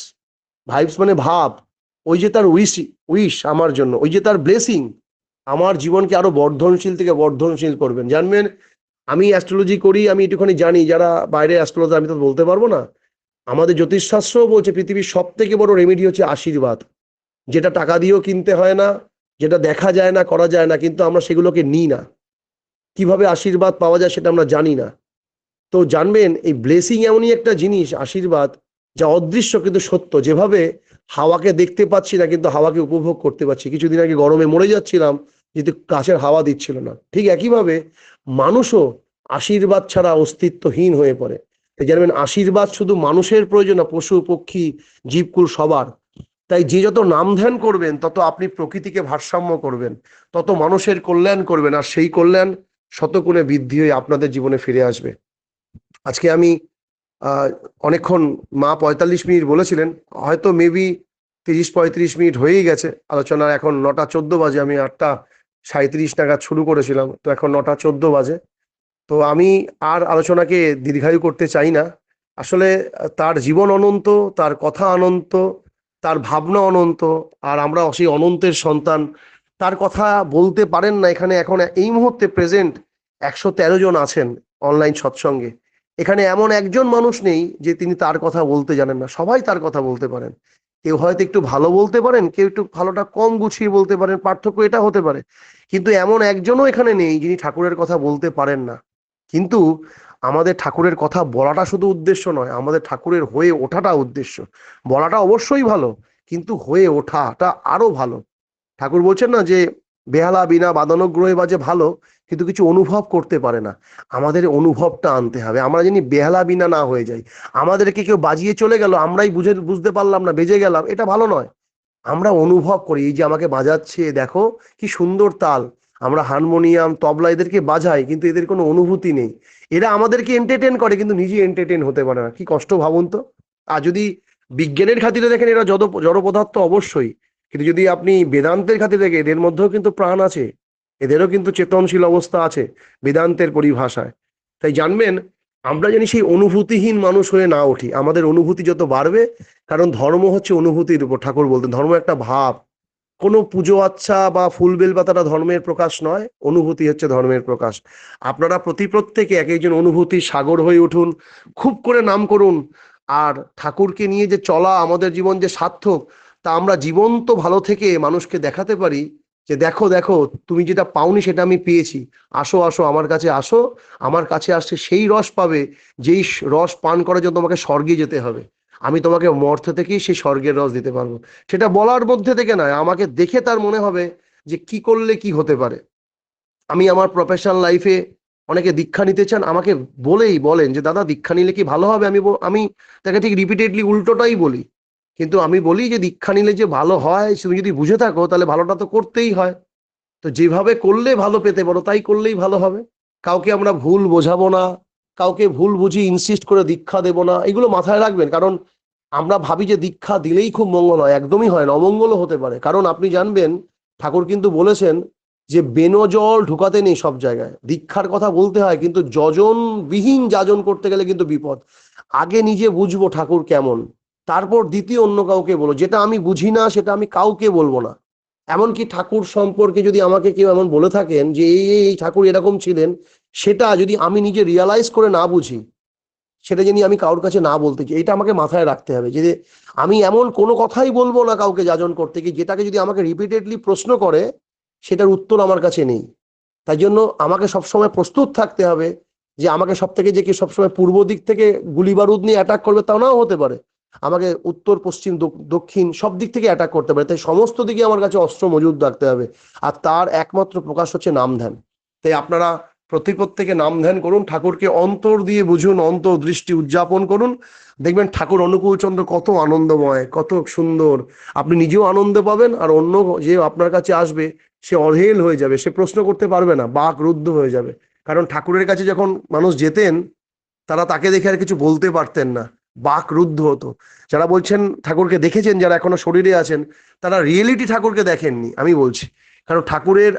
ভাইবস মানে ভাব, ওই যে তার উইশ, উইশ আমার জন্য, ওই যে তার ব্লেসিং আমার জীবনকে আরো বর্ধনশীল থেকে বর্ধনশীল করবেন। জানবেন আমি অ্যাস্ট্রোলজি করি, আমি একটুখানি জানি, যারা বাইরে অ্যাস্ট্রোলজার আমি তো বলতে পারবো না, আমাদের জ্যোতিষশাস্ত্রও বলছে পৃথিবীর সব থেকে বড় রেমেডি হচ্ছে আশীর্বাদ, যেটা টাকা দিয়েও কিনতে হয় না, যেটা দেখা যায় না, করা যায় না, কিন্তু আমরা সেগুলোকে নিই না। কিভাবে আশীর্বাদ পাওয়া যায় সেটা আমরা জানি না। তো জানবেন এই ব্লেসিং এমনই একটা জিনিস, আশীর্বাদ, যা অদৃশ্য কিন্তু সত্য। যেভাবে হাওয়াকে দেখতে পাচ্ছি না কিন্তু হাওয়াকে উপভোগ করতে পারছি, কিছুদিন আগে গরমে মরে যাচ্ছিলাম কিন্তু গাছের হাওয়া দিচ্ছিল না, ঠিক একইভাবে মানুষও আশীর্বাদ ছাড়া অস্তিত্বহীন হয়ে পড়ে। তাই জানবেন আশীর্বাদ শুধু মানুষের প্রয়োজন না, পশু পক্ষী জীবকুল সবার। তাই যে যত নাম ধ্যান করবেন তত আপনি প্রকৃতিকে ভারসাম্য করবেন, তত মানুষের কল্যাণ করবেন, আর সেই কল্যাণ শতগুণে বৃদ্ধি হয়ে আপনাদের জীবনে ফিরে আসবে। আজকে আমি অনেকক্ষণ, মা 45 মিনিট বলেছিলেন, হয়তো মেবি 30-35 মিনিট হয়েই গেছে আলোচনা। এখন 9টা 14 বাজে, আমি 8টা 37 নাগাদ শুরু করেছিলাম, তো এখন 9টা 14 বাজে। তো আমি আর আলোচনাকে দীর্ঘায়ু করতে চাই না। আসলে তার জীবন অনন্ত, তার কথা অনন্ত, তার ভাবনা অনন্ত, আর আমরা সেই অনন্তের সন্তান। তার কথা বলতে পারেন না এখানে এখন এই মুহূর্তে প্রেজেন্ট 113 জন আছেন অনলাইন সৎসঙ্গে। এখানে এমন একজন মানুষ নেই যে তিনি তার কথা বলতে জানেন না, সবাই তার কথা বলতে পারেন। কেউ হয়তো একটু ভালো বলতে পারেন, কেউ একটু ভালোটা কম গুছিয়ে বলতে পারেন, পার্থক্য এটা হতে পারে। কিন্তু এমন একজনও এখানে নেই যিনি ঠাকুরের কথা বলতে পারেন না। কিন্তু আমাদের ঠাকুরের কথা বলাটা শুধু উদ্দেশ্য নয়, আমাদের ঠাকুরের হয়ে ওঠাটা উদ্দেশ্য। বলাটা অবশ্যই ভালো, কিন্তু হয়ে ওঠাটা আরো ভালো। ঠাকুর বলছেন না যে বেহালা বিনা বাদনগ্রহে বাজে ভালো, কিন্তু কিছু অনুভব করতে পারে না। আমাদের অনুভবটা আনতে হবে, আমরা যিনি বেহালা বিনা না হয়ে যাই। আমাদেরকে কেউ বাজিয়ে চলে গেল, আমরাই বুঝতে পারলাম না, বেজে গেলাম, এটা ভালো নয়। আমরা অনুভব করি, এই যে আমাকে বাজাচ্ছে, দেখো কি সুন্দর তাল। আমরা হারমোনিয়াম তবলা এদেরকে বাজাই, কিন্তু এদের কোনো অনুভূতি নেই। এরা আমাদেরকে এন্টারটেন করে কিন্তু নিজে এন্টারটেন হতে পারে না। কি কষ্ট ভাবুন তো। আর যদি বিজ্ঞানের খাতিরে দেখেন, এরা জড় পদার্থ অবশ্যই, কিন্তু যদি আপনি বেদান্তের খাতিরে দেখেন, এদের মধ্যেও কিন্তু প্রাণ আছে, এদেরও কিন্তু চেতনশীল অবস্থা আছে বেদান্তের পরিভাষায়। তাই জানবেন আমরা জানি সেই অনুভূতিহীন মানুষ হয়ে না উঠি, আমাদের অনুভূতি যত বাড়বে, কারণ ধর্ম হচ্ছে অনুভূতির উপর। ঠাকুর বলতেন ধর্ম একটা ভাব। কোনো পুজো আচ্ছা বা ফুল বেলপাতাটা ধর্মের প্রকাশ নয়, অনুভূতি হচ্ছে ধর্মের প্রকাশ। আপনারা প্রত্যেকে এক একজন অনুভূতির সাগর হয়ে উঠুন, খুব করে নাম করুন। আর ঠাকুরকে নিয়ে যে চলা আমাদের জীবন যে সার্থক, তা আমরা জীবন্ত ভালো থেকে মানুষকে দেখাতে পারি যে দেখো দেখো, তুমি যেটা পাওনি সেটা আমি পেয়েছি। আসো আসো আমার কাছে আসো, আমার কাছে আসছে সেই রস পাবে, যেই রস পান করার জন্য তোমাকে স্বর্গে যেতে হবে। আমি তোমাকে মর্ত থেকেই সেই স্বর্গের রস দিতে পারবো। সেটা বলার মধ্যে থেকে নয়, আমাকে দেখে তার মনে হবে যে কি করলে কি হতে পারে। আমি আমার প্রফেশনাল লাইফে, অনেকে দীক্ষা নিতে চান, আমাকে বলেন যে দাদা দীক্ষা নিলে কি ভালো হবে। আমি তাকে ঠিক রিপিটেডলি উল্টোটাই বলি। কিন্তু আমি বলি যে দীক্ষা নিলে যে ভালো হয়, তুমি যদি বুঝে থাকো তাহলে ভালোটা তো করতেই হয়। তো যেভাবে করলে ভালো পেতে পারো তাই করলেই ভালো হবে। কাউকে আমরা ভুল বোঝাবো না, কাউকে ভুল বুঝি ইনসিস্ট করে দীক্ষা দেবো না, এগুলো মাথায় রাখবেন। কারণ আমরা ভাবি যে দীক্ষা দিলেই খুব মঙ্গল হয়, একদমই হয় না, অমঙ্গলও হতে পারে। কারণ আপনি জানবেন ঠাকুর কিন্তু বলেছেন যে বেনো জল ঢুকাতে নেই সব জায়গায়। দীক্ষার কথা বলতে হয়, কিন্তু যজন বিহীন যাজন করতে গেলে কিন্তু বিপদ। আগে নিজে বুঝবো ঠাকুর কেমন, তারপর দ্বিতীয় অন্য কাউকে বলো। যেটা আমি বুঝি না সেটা আমি কাউকে বলবো না। এমনকি ঠাকুর সম্পর্কে যদি আমাকে কেউ এমন বলে থাকেন যে এই ঠাকুর এরকম ছিলেন, সেটা যদি আমি নিজে রিয়ালাইজ করে না বুঝি, সেটা যিনি আমি কারোর কাছে না বলতে চাই। এটা আমাকে মাথায় রাখতে হবে যে আমি এমন কোনো কথাই বলবো না কাউকে যাজন করতে গিয়ে, যেটাকে যদি আমাকে রিপিটেডলি প্রশ্ন করে সেটার উত্তর আমার কাছে নেই। তাই জন্য আমাকে সবসময় প্রস্তুত থাকতে হবে যে আমাকে সব থেকে যে কি সবসময় পূর্ব দিক থেকে গুলি বারুদ নিয়ে অ্যাটাক করবে তা নাও হতে পারে। আমাকে উত্তর পশ্চিম দক্ষিণ সব দিক থেকে অ্যাটাক করতে পারে। তাই সমস্ত দিকে আমার কাছে অস্ত্র মজুদ রাখতে হবে। আর তার একমাত্র প্রকাশ হচ্ছে নাম ধ্যান। তাই আপনারা প্রত্যেকে নাম ধ্যান করুন, ঠাকুরকে অন্তর দিয়ে বুঝুন, অন্তর্দৃষ্টি উদযাপন করুন। দেখবেন ঠাকুর অনুকূলচন্দ্র কত আনন্দময়, কত সুন্দর। আপনি নিজেও আনন্দ পাবেন, আর অন্য যে আপনার কাছে আসবে সে অঢেল হয়ে যাবে, সে প্রশ্ন করতে পারবে না, বাক রুদ্ধ হয়ে যাবে। কারণ ঠাকুরের কাছে যখন মানুষ যেতেন, তারা তাকে দেখে আর কিছু বলতে পারতেন না, বাক রুদ্ধ হতো। যারা বলছেন ঠাকুরকে দেখেছেন, যারা এখনো শরীরে আছেন, তারা রিয়েলিটি ঠাকুরকে দেখেননি, আমি বলছি। কারণ ঠাকুরের,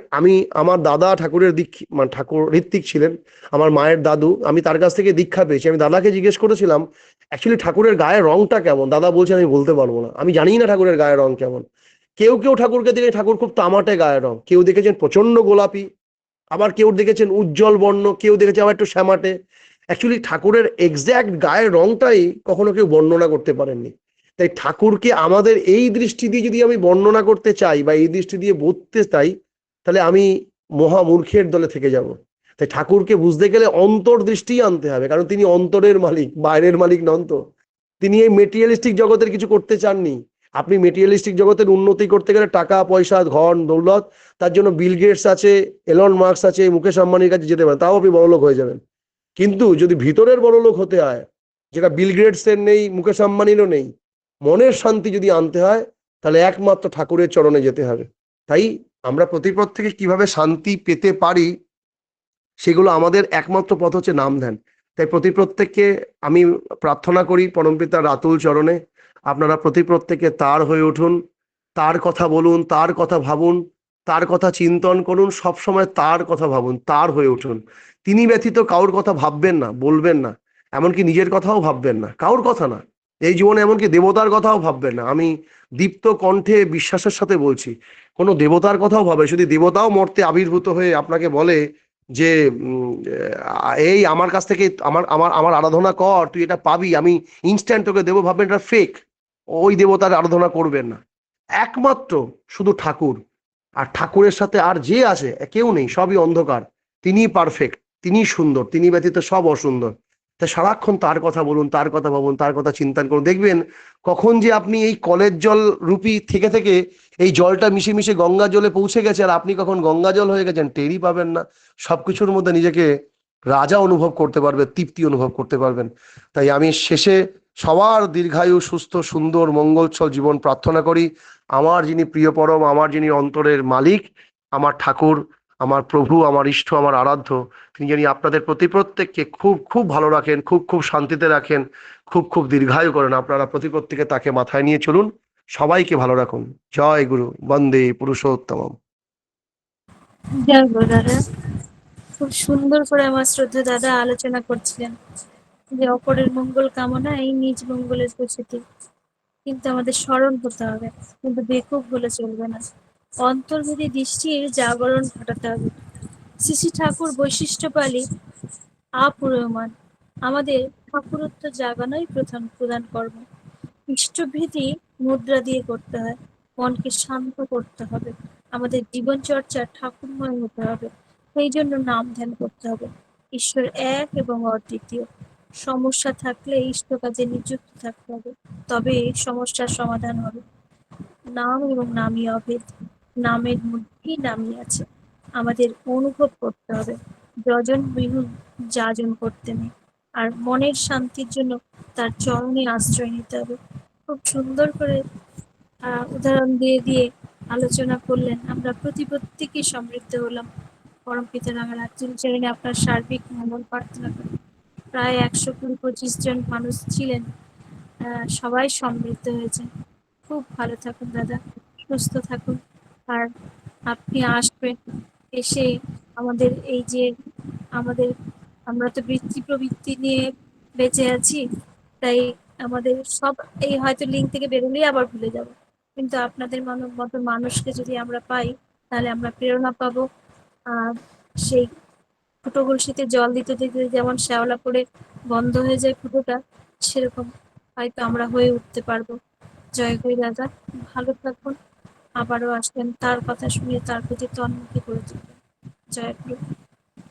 আমার দাদা ঠাকুরের মানে ঠাকুর ঋত্বিক ছিলেন, আমার মায়ের দাদু, আমি তার কাছ থেকে দীক্ষা পেয়েছি। আমি দাদাকে জিজ্ঞেস করেছিলাম অ্যাকচুয়ালি ঠাকুরের গায়ের রংটা কেমন। দাদা বলছেন আমি বলতে পারবো না, আমি জানি না ঠাকুরের গায়ের রং কেমন। কেউ কেউ ঠাকুরকে দেখে ঠাকুর খুব তামাটে গায়ের রং, কেউ দেখেছেন প্রচন্ড গোলাপি, আবার কেউ দেখেছেন উজ্জ্বল বর্ণ, কেউ দেখেছে আবার একটু শ্যামাটে। অ্যাকচুয়ালি ঠাকুরের এক্স্যাক্ট গায়ের রংটাই কখনো কেউ বর্ণনা করতে পারেননি। তাই ঠাকুরকে আমাদের এই দৃষ্টি দিয়ে যদি আমি বর্ণনা করতে চাই বা এই দৃষ্টি দিয়ে বুঝতে চাই, তাহলে আমি মহামূর্খের দলে থেকে যাব। তাই ঠাকুরকে বুঝতে গেলে অন্তর্দৃষ্টি আনতে হবে, কারণ তিনি অন্তরের মালিক, বাইরের মালিক নন তো। তিনি এই মেটেরিয়ালিস্টিক জগতের কিছু করতে চাননি। আপনি মেটেরিয়ালিস্টিক জগতের উন্নতি করতে গেলে টাকা পয়সা ধন দৌলত, তার জন্য বিল গেটস আছে, এলন মার্কস আছে, মুকেশ আম্বানির কাছে যেতে পারেন, তাও আপনি বড়লোক হয়ে যাবেন। কিন্তু যদি ভিতরের বড়লোক হতে হয়, যেটা বিল গেটস এর নেই, মুকেশ আম্বানিরও নেই, মনের শান্তি যদি আনতে হয়, তাহলে একমাত্র ঠাকুরের চরণে যেতে হবে। তাই আমরা প্রতিপদ থেকে কিভাবে শান্তি পেতে পারি, সেগুলো আমাদের একমাত্র পথ হচ্ছে নাম ধ্যান। তাই প্রতি প্রত্যেককে আমি প্রার্থনা করি পরমপিতার রাতুল চরণে, আপনারা প্রতি প্রত্যেকে তার হয়ে উঠুন, তার কথা বলুন, তার কথা ভাবুন, তার কথা চিন্তন করুন, সব সময় তার কথা ভাবুন, তার হয়ে উঠুন। তিনি ব্যতীত কাউর কথা ভাববেন না, বলবেন না, এমনকি নিজের কথাও ভাববেন না, কাউর কথা না। এই জীবনে এমনকি দেবতার কথাও ভাববেন না। আমি দীপ্ত কণ্ঠে বিশ্বাসের সাথে বলছি, কোনো দেবতার কথাও ভাবে, যদি দেবতাও মর্তে আবির্ভূত হয়ে আপনাকে বলে যে এই আমার কাছ থেকে আমার আমার আমার আরাধনা কর, তুই এটা পাবি, আমি ইনস্ট্যান্ট তোকে দেবো, ভাববেন এটা ফেক। ওই দেবতার আরাধনা করবেন না, একমাত্র শুধু ঠাকুর। আর ঠাকুরের সাথে আর যে আছে কেউ নেই, সবই অন্ধকার। তিনিই পারফেক্ট, তিনিই সুন্দর, তিনি ব্যতীত সব অসুন্দর। তাই সারাক্ষণ তার কথা বলুন, তার কথা ভাবুন, তার কথা চিন্তা করুন। দেখবেন কখন যে আপনি এই কলের জল রূপী থেকে থেকে এই জলটা মিশে মিশে গঙ্গা জলে পৌঁছে গেছে, আর আপনি কখন গঙ্গা জল হয়ে গেছেন টেরই পাবেন না। সবকিছুর মধ্যে নিজেকে রাজা অনুভব করতে পারবে, তৃপ্তি অনুভব করতে পারবেন। তাই আমি শেষে সবার দীর্ঘায়ু, সুস্থ, সুন্দর, মঙ্গলছল জীবন প্রার্থনা করি। আমার যিনি প্রিয় পরম, আমার যিনি অন্তরের মালিক, আমার ঠাকুর, আমার প্রভু, আমার ইষ্ট, আমার আরাধ্য, তিনি যিনি আপনাদের প্রতি প্রত্যেককে খুব খুব ভালো রাখেন, খুব খুব শান্তিতে রাখেন, খুব খুব দীর্ঘায়ু করেন। আপনারা প্রতি প্রত্যেকে তাকে মাথায় নিয়ে চলুন। সবাইকে ভালো রাখুন। জয় গুরু, বন্দে পুরুষোত্তম। জয় গুরু দাদা। খুব সুন্দর করে আমার শ্রদ্ধা দাদা আলোচনা করছিলেন যে অপরের মঙ্গল কামনা এই নিজ মঙ্গলের প্রস্তুতি। কিন্তু আমাদের স্মরণ হতে হবে, কিন্তু বেকুব বলে চলবে না। অন্তর্ভেদী দৃষ্টির জাগরণ ঘটাতে হবে। শ্রী শ্রী ঠাকুর বৈশিষ্ট্যপালী অপূরণীয়। আমাদের ঠাকুরত্ব জাগানোই প্রধান কর্ম। ইষ্টভৃতি মুদ্রা দিয়ে করতে হয়। মনকে শান্ত করতে হবে। আমাদের জীবনচর্চা ঠাকুরময় হতে হবে। সেই জন্য নাম ধ্যান করতে হবে। ঈশ্বর এক এবং অদ্বিতীয়। সমস্যা থাকলে ইষ্ট কাজে নিযুক্ত থাকতে হবে, তবে সমস্যার সমাধান হবে। নাম এবং নামই অভেদ। নামের মধ্যেই নামই আছে। আমাদের অনুভব করতে হবে। যজন বিহুন যাজন করতে নেই। আর মনের শান্তির জন্য তার চরণে আশ্রয় নিতে হবে। খুব সুন্দর করে উদাহরণ দিয়ে দিয়ে আলোচনা করলেন। আমরা প্রত্যেকেই সমৃদ্ধ হলাম। পরম পিতার আমার আত্মীয় চরণে আপনার সার্বিক মঙ্গল প্রার্থনা করি। প্রায় ১২০-২৫ জন মানুষ ছিলেন, সবাই সমৃদ্ধ হয়েছেন। খুব ভালো থাকুন দাদা, সুস্থ থাকুন। আর আপনি আসবেন, এসে আমাদের এই যে আমাদের আমরা তো বৃত্তি প্রবৃত্তি নিয়ে বেঁচে আছি, তাই আমাদের সব এই হয়তো লিঙ্ক থেকে বেরোলেই আবার ভুলে যাব। কিন্তু আপনাদের মতো মানুষকে যদি আমরা পাই, তাহলে আমরা প্রেরণা পাবো। আর সেই ফুটো কলসিতে জল দিতে দিতে যেমন শ্যাওলা পড়ে বন্ধ হয়ে যায় ফুটোটা, সেরকম হয়তো আমরা হয়ে উঠতে পারবো। জয় গুরু দাদা, ভালো থাকুন। আবারও আসবেন, তার কথা শুনে তার প্রতি তন্মুখী করে তুলবেন। জয় গুরু।